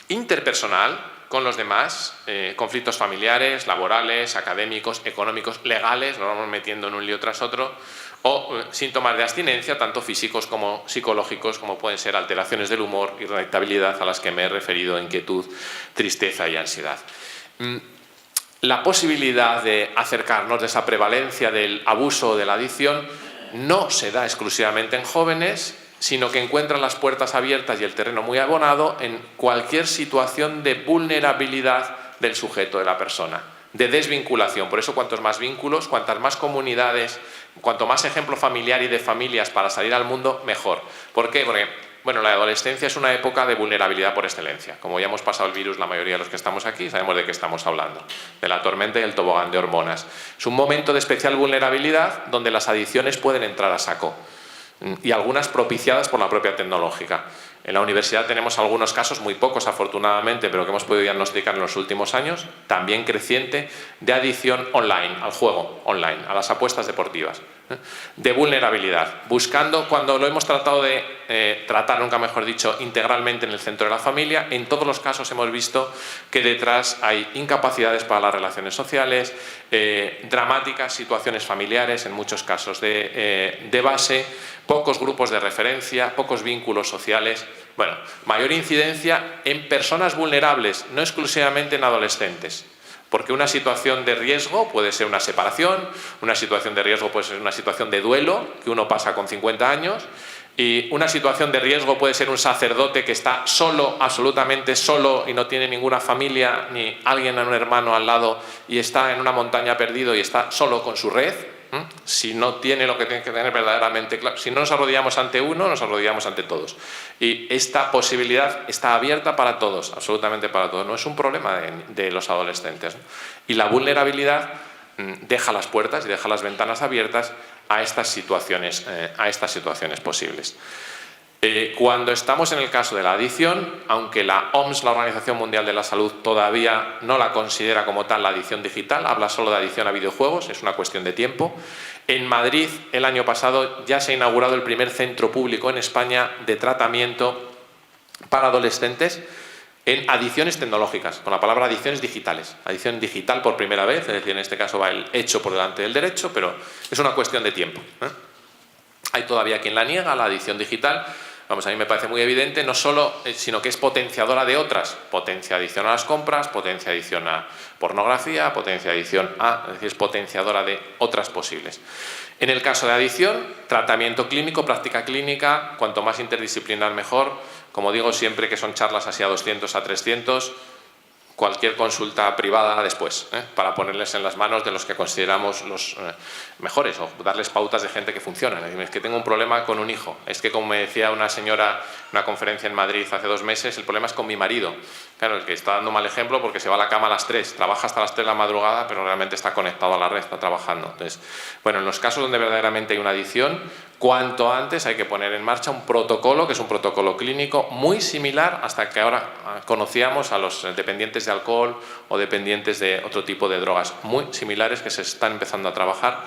Interpersonal, con los demás, conflictos familiares, laborales, académicos, económicos, legales, nos vamos metiendo en un lío tras otro, o síntomas de abstinencia, tanto físicos como psicológicos, como pueden ser alteraciones del humor, irritabilidad, a las que me he referido, inquietud, tristeza y ansiedad. La posibilidad de acercarnos de esa prevalencia del abuso o de la adicción no se da exclusivamente en jóvenes, sino que encuentran las puertas abiertas y el terreno muy abonado en cualquier situación de vulnerabilidad del sujeto, de la persona, de desvinculación. Por eso, cuantos más vínculos, cuantas más comunidades, cuanto más ejemplo familiar y de familias para salir al mundo, mejor. ¿Por qué? Porque, bueno, la adolescencia es una época de vulnerabilidad por excelencia. Como ya hemos pasado el virus, la mayoría de los que estamos aquí sabemos de qué estamos hablando, de la tormenta y el tobogán de hormonas. Es un momento de especial vulnerabilidad donde las adicciones pueden entrar a saco, y algunas propiciadas por la propia tecnológica. En la universidad tenemos algunos casos, muy pocos afortunadamente, pero que hemos podido diagnosticar en los últimos años, también creciente, de adicción online, al juego online, a las apuestas deportivas, de vulnerabilidad, buscando, cuando lo hemos tratado de tratar, nunca mejor dicho, integralmente en el centro de la familia, en todos los casos hemos visto que detrás hay incapacidades para las relaciones sociales, dramáticas situaciones familiares, en muchos casos de base, pocos grupos de referencia, pocos vínculos sociales. Bueno, mayor incidencia en personas vulnerables, no exclusivamente en adolescentes. Porque una situación de riesgo puede ser una separación, una situación de riesgo puede ser una situación de duelo que uno pasa con 50 años, y una situación de riesgo puede ser un sacerdote que está solo, absolutamente solo, y no tiene ninguna familia ni alguien, un hermano al lado, y está en una montaña perdido y está solo con su red. Si no tiene lo que tiene que tener verdaderamente claro, si no nos arrodillamos ante uno, nos arrodillamos ante todos. Y esta posibilidad está abierta para todos, absolutamente para todos. No es un problema de los adolescentes, ¿no? Y la vulnerabilidad deja las puertas y deja las ventanas abiertas a estas situaciones posibles. Cuando estamos en el caso de la adicción, aunque la OMS, la Organización Mundial de la Salud, todavía no la considera como tal la adicción digital, habla solo de adicción a videojuegos, es una cuestión de tiempo. En Madrid, el año pasado, ya se ha inaugurado el primer centro público en España de tratamiento para adolescentes en adicciones tecnológicas, con la palabra adicciones digitales. Adicción digital por primera vez, es decir, en este caso va el hecho por delante del derecho, pero es una cuestión de tiempo, ¿eh? Hay todavía quien la niega, la adicción digital. Vamos, a mí me parece muy evidente, no solo, sino que es potenciadora de otras. Potencia adición a las compras, potencia adición a pornografía, potencia adición a... Es decir, es potenciadora de otras posibles. En el caso de adicción, tratamiento clínico, práctica clínica, cuanto más interdisciplinar mejor. Como digo siempre que son charlas así a 200, a 300, cualquier consulta privada después, para ponerles en las manos de los que consideramos los mejores o darles pautas de gente que funciona. Es que tengo un problema con un hijo, es que como me decía una señora en una conferencia en Madrid hace 2 meses, el problema es con mi marido. Claro, es que está dando mal ejemplo porque se va a la cama a las 3, trabaja hasta las 3 de la madrugada, pero realmente está conectado a la red, está trabajando. Entonces, bueno, en los casos donde verdaderamente hay una adicción, cuanto antes hay que poner en marcha un protocolo, que es un protocolo clínico muy similar hasta que ahora conocíamos a los dependientes de alcohol o dependientes de otro tipo de drogas, muy similares que se están empezando a trabajar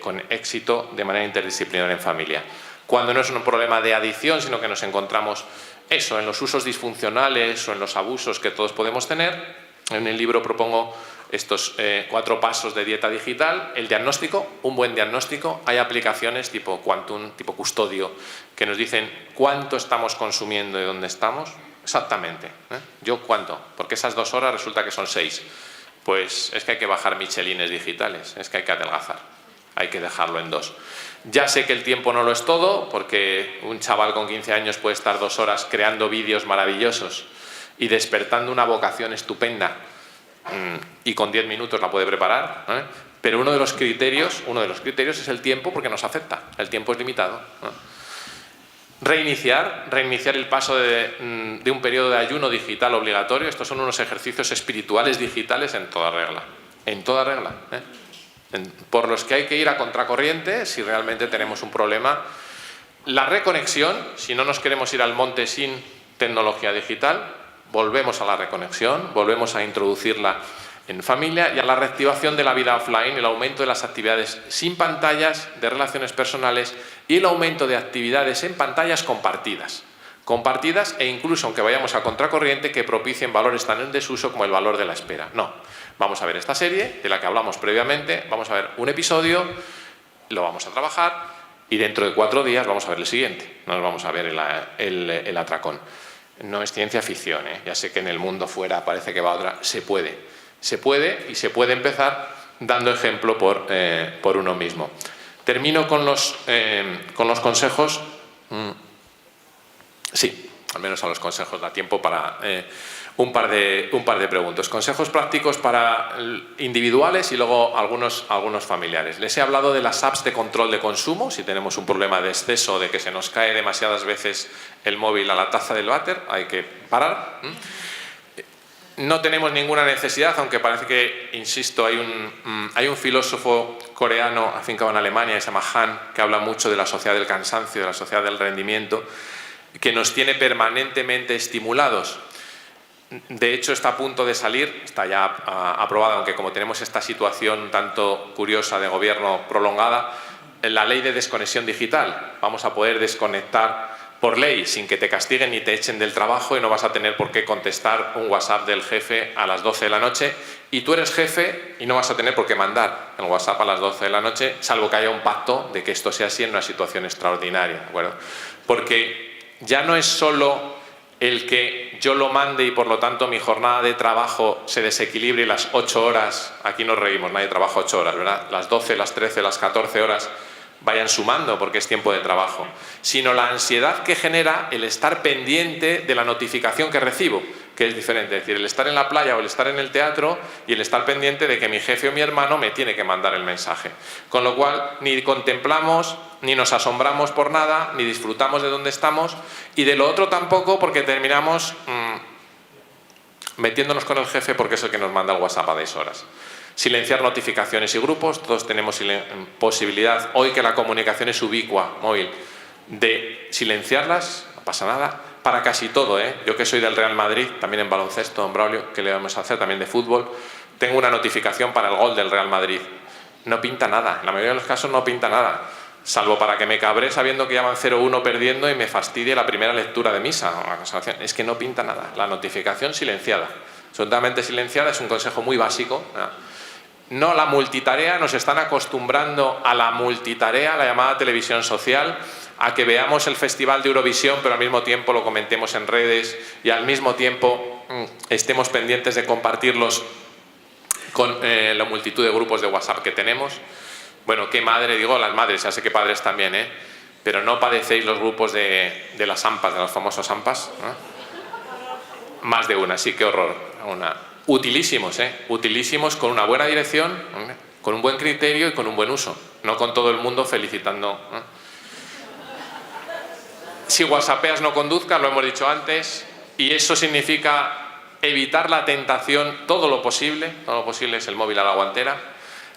con éxito de manera interdisciplinar en familia. Cuando no es un problema de adicción, sino que nos encontramos eso, en los usos disfuncionales o en los abusos que todos podemos tener, en el libro propongo estos 4 pasos de dieta digital. El diagnóstico, un buen diagnóstico. Hay aplicaciones tipo Quantum, tipo Custodio, que nos dicen cuánto estamos consumiendo y dónde estamos. Exactamente. ¿Yo cuánto? Porque esas 2 horas resulta que son 6. Pues es que hay que bajar michelines digitales, es que hay que adelgazar. Hay que dejarlo en 2. Ya sé que el tiempo no lo es todo, porque un chaval con 15 años puede estar 2 horas creando vídeos maravillosos y despertando una vocación estupenda, y con 10 minutos la puede preparar, pero uno de los criterios es el tiempo, porque nos afecta, el tiempo es limitado. Reiniciar el paso de un periodo de ayuno digital obligatorio. Estos son unos ejercicios espirituales digitales en toda regla, por los que hay que ir a contracorriente si realmente tenemos un problema. La reconexión, si no nos queremos ir al monte sin tecnología digital, volvemos a la reconexión, volvemos a introducirla en familia, y a la reactivación de la vida offline, el aumento de las actividades sin pantallas, de relaciones personales, y el aumento de actividades en pantallas compartidas e incluso, aunque vayamos a contracorriente, que propicien valores tan en desuso como el valor de la espera. No, vamos a ver esta serie de la que hablamos previamente, vamos a ver un episodio, lo vamos a trabajar y dentro de 4 días vamos a ver el siguiente, nos vamos a ver el atracón. No es ciencia ficción, ya sé que en el mundo fuera parece que va otra. Se puede y se puede empezar dando ejemplo por uno mismo. Termino con los consejos. Sí, al menos a los consejos da tiempo para un par de preguntas. Consejos prácticos para individuales y luego algunos familiares. Les he hablado de las apps de control de consumo. Si tenemos un problema de exceso, de que se nos cae demasiadas veces el móvil a la taza del váter, hay que parar. No tenemos ninguna necesidad, aunque parece que, insisto, hay un filósofo coreano afincado en Alemania, que se llama Han, que habla mucho de la sociedad del cansancio, de la sociedad del rendimiento, que nos tiene permanentemente estimulados. De hecho, está a punto de salir, está ya aprobada, aunque como tenemos esta situación tanto curiosa de gobierno prolongada, la ley de desconexión digital. Vamos a poder desconectar por ley sin que te castiguen ni te echen del trabajo, y no vas a tener por qué contestar un WhatsApp del jefe a las 12 de la noche, y tú eres jefe y no vas a tener por qué mandar el WhatsApp a las 12 de la noche, salvo que haya un pacto de que esto sea así en una situación extraordinaria, ¿de acuerdo? Porque ya no es solo el que yo lo mande y por lo tanto mi jornada de trabajo se desequilibre y las 8 horas, aquí nos reímos, nadie trabaja 8 horas, ¿verdad? Las 12, las 13, las 14 horas vayan sumando porque es tiempo de trabajo, sino la ansiedad que genera el estar pendiente de la notificación que recibo, que es diferente. Es decir, el estar en la playa o el estar en el teatro y el estar pendiente de que mi jefe o mi hermano me tiene que mandar el mensaje. Con lo cual, ni contemplamos, ni nos asombramos por nada, ni disfrutamos de dónde estamos, y de lo otro tampoco, porque terminamos metiéndonos con el jefe porque es el que nos manda el WhatsApp a 10 horas. Silenciar notificaciones y grupos. Todos tenemos posibilidad, hoy que la comunicación es ubicua, móvil, de silenciarlas, no pasa nada, para casi todo, Yo que soy del Real Madrid, también en baloncesto, don Braulio, que le vamos a hacer también de fútbol, tengo una notificación para el gol del Real Madrid. No pinta nada, en la mayoría de los casos no pinta nada, salvo para que me cabré sabiendo que ya van 0-1 perdiendo y me fastidie la primera lectura de misa. Es que no pinta nada, la notificación silenciada, absolutamente silenciada, es un consejo muy básico, ¿no? No la multitarea, nos están acostumbrando a la multitarea, la llamada televisión social, a que veamos el Festival de Eurovisión, pero al mismo tiempo lo comentemos en redes y al mismo tiempo estemos pendientes de compartirlos con la multitud de grupos de WhatsApp que tenemos. Bueno, qué madre, digo las madres, ya sé que padres también, pero no padecéis los grupos de las AMPAs, de los famosos AMPAs, ¿no? Más de una, sí, qué horror. Utilísimos, utilísimos, con una buena dirección, con un buen criterio y con un buen uso, no con todo el mundo felicitando. Si whatsappeas no conduzcas, lo hemos dicho antes, y eso significa evitar la tentación todo lo posible es el móvil a la guantera.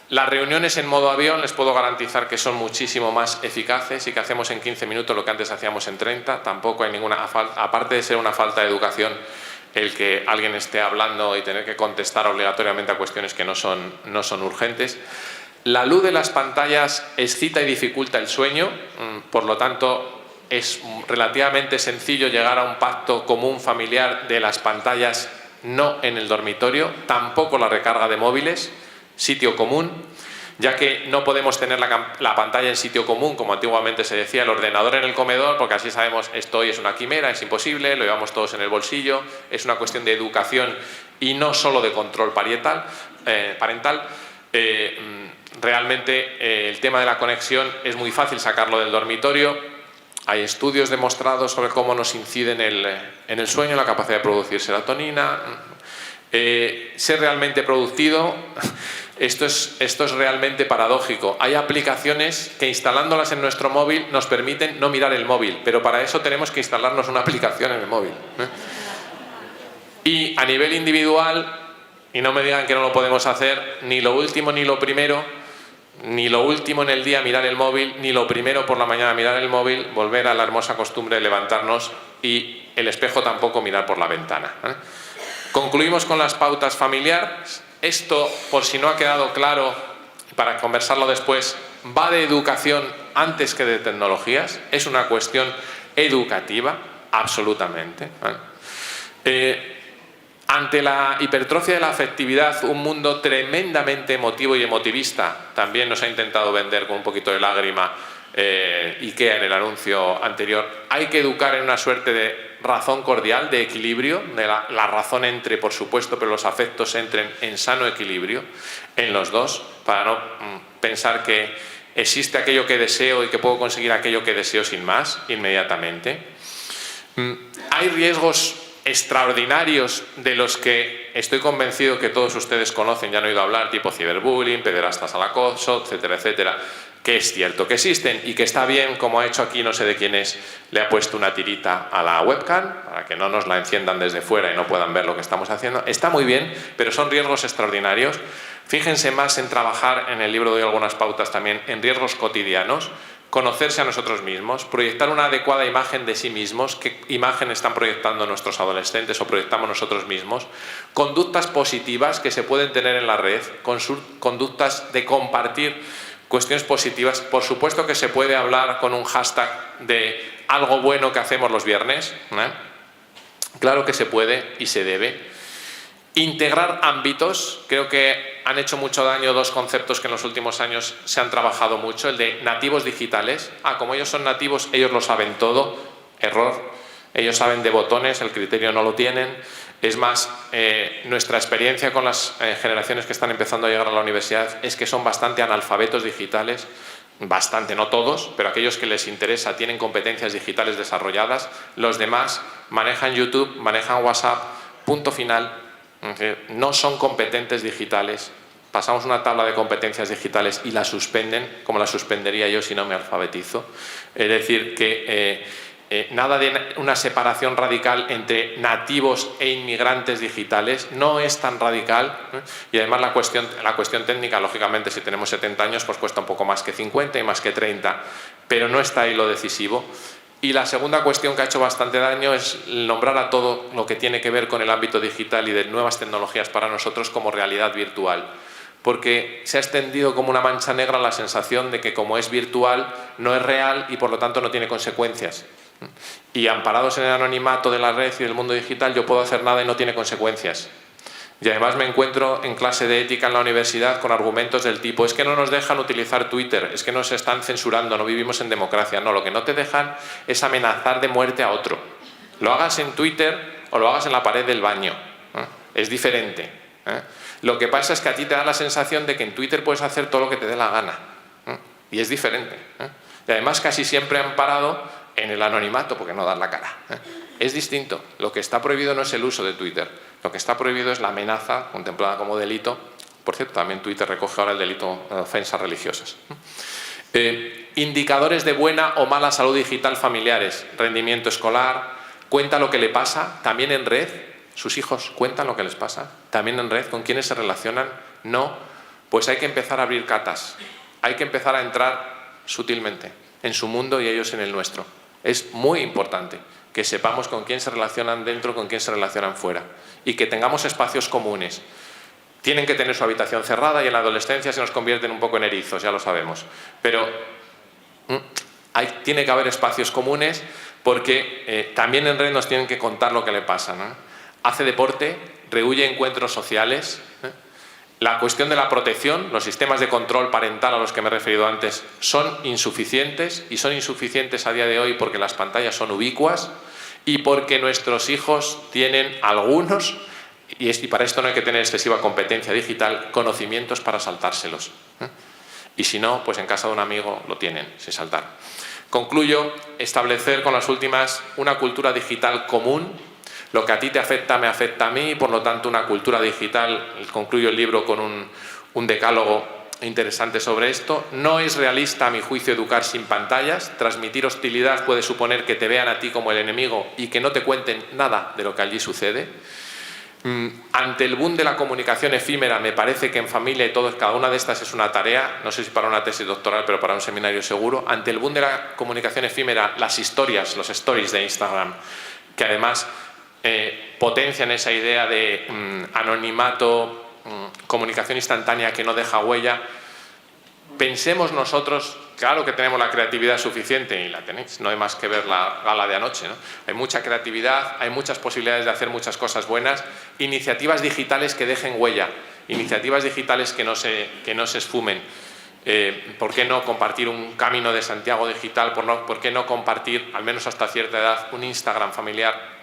Las reuniones en modo avión les puedo garantizar que son muchísimo más eficaces y que hacemos en 15 minutos lo que antes hacíamos en 30, tampoco hay ninguna, aparte de ser una falta de educación, el que alguien esté hablando y tener que contestar obligatoriamente a cuestiones que no son urgentes. La luz de las pantallas excita y dificulta el sueño, por lo tanto es relativamente sencillo llegar a un pacto común familiar de las pantallas no en el dormitorio, tampoco la recarga de móviles, sitio común, ya que no podemos tener la pantalla en sitio común, como antiguamente se decía, el ordenador en el comedor, porque así sabemos esto hoy es una quimera, es imposible, lo llevamos todos en el bolsillo, es una cuestión de educación y no solo de control parental. Realmente el tema de la conexión es muy fácil sacarlo del dormitorio. Hay estudios demostrados sobre cómo nos incide en el sueño, la capacidad de producir serotonina. Ser realmente productivo, esto es realmente paradójico. Hay aplicaciones que instalándolas en nuestro móvil nos permiten no mirar el móvil, pero para eso tenemos que instalarnos una aplicación en el móvil. Y a nivel individual, y no me digan que no lo podemos hacer, ni lo último ni lo primero, ni lo último en el día mirar el móvil, ni lo primero por la mañana mirar el móvil, volver a la hermosa costumbre de levantarnos y el espejo tampoco mirar por la ventana. Concluimos con las pautas familiares. Esto, por si no ha quedado claro, para conversarlo después, va de educación antes que de tecnologías. Es una cuestión educativa, absolutamente. Ante la hipertrofia de la afectividad, un mundo tremendamente emotivo y emotivista, también nos ha intentado vender con un poquito de lágrima IKEA en el anuncio anterior. Hay que educar en una suerte de razón cordial, de equilibrio, de la razón entre, por supuesto, pero los afectos entren en sano equilibrio en los dos, para no pensar que existe aquello que deseo y que puedo conseguir aquello que deseo sin más, inmediatamente. Hay riesgos extraordinarios de los que estoy convencido que todos ustedes conocen, ya han oído hablar, tipo ciberbullying, pederastas al acoso, etcétera, etcétera, que es cierto que existen y que está bien, como ha hecho aquí no sé de quién es, le ha puesto una tirita a la webcam para que no nos la enciendan desde fuera y no puedan ver lo que estamos haciendo. Está muy bien, pero son riesgos extraordinarios. Fíjense más en trabajar, en el libro doy algunas pautas también, en riesgos cotidianos, conocerse a nosotros mismos, proyectar una adecuada imagen de sí mismos, qué imagen están proyectando nuestros adolescentes o proyectamos nosotros mismos, conductas positivas que se pueden tener en la red, conductas de compartir cuestiones positivas. Por supuesto que se puede hablar con un hashtag de algo bueno que hacemos los viernes, claro que se puede y se debe. Integrar ámbitos, creo que han hecho mucho daño dos conceptos que en los últimos años se han trabajado mucho, el de nativos digitales. Como ellos son nativos, ellos lo saben todo, error, ellos saben de botones, el criterio no lo tienen. Es más, nuestra experiencia con las generaciones que están empezando a llegar a la universidad es que son bastante analfabetos digitales, bastante, no todos, pero aquellos que les interesa tienen competencias digitales desarrolladas, los demás manejan YouTube, manejan WhatsApp, punto final. No son competentes digitales. Pasamos una tabla de competencias digitales y la suspenden, como la suspendería yo si no me alfabetizo. Es decir, que nada de una separación radical entre nativos e inmigrantes digitales, no es tan radical, y además la cuestión técnica, lógicamente, si tenemos 70 años, pues cuesta un poco más que 50 y más que 30, pero no está ahí lo decisivo. Y la segunda cuestión que ha hecho bastante daño es nombrar a todo lo que tiene que ver con el ámbito digital y de nuevas tecnologías para nosotros como realidad virtual. Porque se ha extendido como una mancha negra la sensación de que como es virtual no es real y por lo tanto no tiene consecuencias. Y amparados en el anonimato de la red y del mundo digital yo puedo hacer nada y no tiene consecuencias. Y además me encuentro en clase de ética en la universidad con argumentos del tipo: es que no nos dejan utilizar Twitter, es que nos están censurando, no vivimos en democracia. No, lo que no te dejan es amenazar de muerte a otro. Lo hagas en Twitter o lo hagas en la pared del baño. Es diferente. Lo que pasa es que a ti te da la sensación de que en Twitter puedes hacer todo lo que te dé la gana. Y es diferente. Y además casi siempre han parado en el anonimato porque no dan la cara. Es distinto. Lo que está prohibido no es el uso de Twitter. Lo que está prohibido es la amenaza contemplada como delito. Por cierto, también Twitter recoge ahora el delito de ofensas religiosas. Indicadores de buena o mala salud digital familiares. Rendimiento escolar. Cuenta lo que le pasa. También en red. ¿Sus hijos cuentan lo que les pasa? ¿También en red? ¿Con quiénes se relacionan? No. Pues hay que empezar a abrir catas. Hay que empezar a entrar sutilmente en su mundo y ellos en el nuestro. Es muy importante que sepamos con quién se relacionan dentro, con quién se relacionan fuera, y que tengamos espacios comunes. Tienen que tener su habitación cerrada y en la adolescencia se nos convierten un poco en erizos, ya lo sabemos. Pero tiene que haber espacios comunes porque también en red nos tienen que contar lo que le pasa, ¿no? Hace deporte, rehuye encuentros sociales. La cuestión de la protección, los sistemas de control parental a los que me he referido antes son insuficientes, y son insuficientes a día de hoy porque las pantallas son ubicuas y porque nuestros hijos tienen algunos, y para esto no hay que tener excesiva competencia digital, conocimientos para saltárselos. Y si no, pues en casa de un amigo lo tienen, sin saltar. Concluyo, establecer con las últimas una cultura digital común. Lo que a ti te afecta, me afecta a mí, por lo tanto una cultura digital. Concluyo el libro con un decálogo interesante sobre esto. No es realista, a mi juicio, educar sin pantallas. Transmitir hostilidad puede suponer que te vean a ti como el enemigo y que no te cuenten nada de lo que allí sucede. Ante el boom de la comunicación efímera, me parece que en familia y todo, cada una de estas es una tarea, no sé si para una tesis doctoral, pero para un seminario seguro. Ante el boom de la comunicación efímera, las historias, los stories de Instagram, que además potencian esa idea de anonimato, comunicación instantánea que no deja huella. Pensemos nosotros, claro que tenemos la creatividad suficiente, y la tenéis, no hay más que ver la gala de anoche, ¿no? Hay mucha creatividad, hay muchas posibilidades de hacer muchas cosas buenas, iniciativas digitales que dejen huella, iniciativas digitales que no se esfumen. ¿Por qué no compartir un camino de Santiago digital? ¿Por qué no compartir, al menos hasta cierta edad, un Instagram familiar?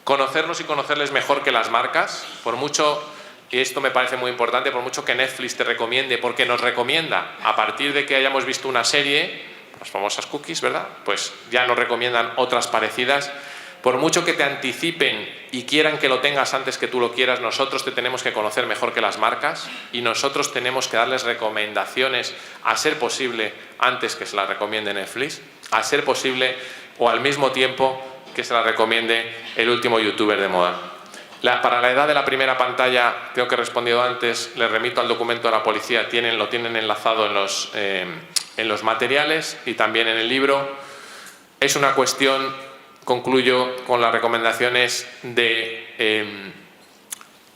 Conocerlos y conocerles mejor que las marcas, por mucho, y esto me parece muy importante, por mucho que Netflix te recomiende, porque nos recomienda, a partir de que hayamos visto una serie, las famosas cookies, ¿verdad? Pues ya nos recomiendan otras parecidas. Por mucho que te anticipen y quieran que lo tengas antes que tú lo quieras, nosotros te tenemos que conocer mejor que las marcas, y nosotros tenemos que darles recomendaciones, a ser posible, antes que se las recomiende Netflix, a ser posible o al mismo tiempo que se la recomiende el último youtuber de moda. Para la edad de la primera pantalla, creo que he respondido antes, les remito al documento de la policía, lo tienen enlazado en los materiales y también en el libro. Es una cuestión, concluyo con las recomendaciones de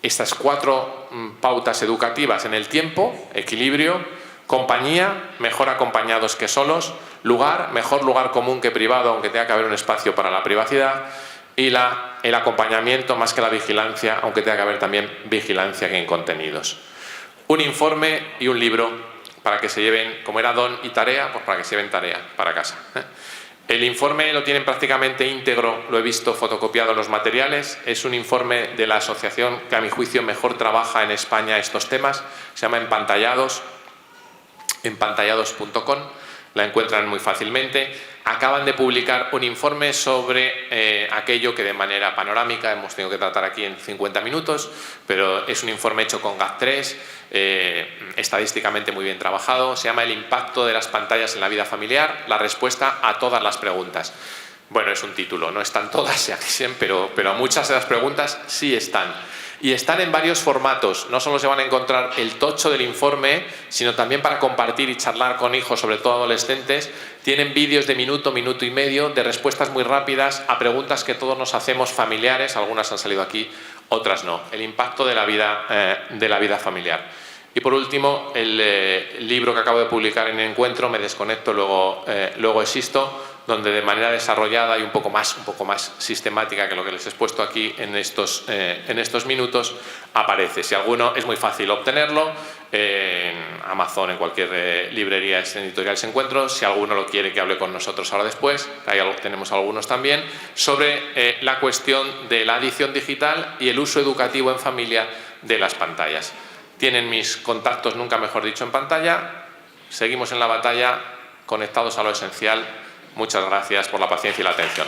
estas 4 pautas educativas: en el tiempo, equilibrio; compañía, mejor acompañados que solos; lugar, mejor lugar común que privado, aunque tenga que haber un espacio para la privacidad; y el acompañamiento más que la vigilancia, aunque tenga que haber también vigilancia que en contenidos. Un informe y un libro para que se lleven, como era don y tarea, pues para que se lleven tarea para casa. El informe lo tienen prácticamente íntegro, lo he visto fotocopiado en los materiales. Es un informe de la asociación que a mi juicio mejor trabaja en España estos temas, se llama Empantallados, empantallados.com, la encuentran muy fácilmente. Acaban de publicar un informe sobre aquello que de manera panorámica hemos tenido que tratar aquí en 50 minutos, pero es un informe hecho con GAT3, estadísticamente muy bien trabajado. Se llama El impacto de las pantallas en la vida familiar, la respuesta a todas las preguntas. Bueno, es un título, no están todas, se dicen, pero muchas de las preguntas sí están. Y están en varios formatos. No solo se van a encontrar el tocho del informe, sino también para compartir y charlar con hijos, sobre todo adolescentes. Tienen vídeos de minuto, minuto y medio, de respuestas muy rápidas a preguntas que todos nos hacemos familiares. Algunas han salido aquí, otras no. El impacto de la vida familiar. Y por último, el libro que acabo de publicar en Encuentro, me desconecto, luego existo, donde de manera desarrollada y un poco más sistemática que lo que les he expuesto aquí en estos minutos aparece. Si alguno, es muy fácil obtenerlo, en Amazon, en cualquier librería editorial se encuentra. Si alguno lo quiere, que hable con nosotros ahora después, ahí tenemos algunos también, sobre la cuestión de la adicción digital y el uso educativo en familia de las pantallas. Tienen mis contactos, nunca mejor dicho, en pantalla. Seguimos en la batalla, conectados a lo esencial. Muchas gracias por la paciencia y la atención.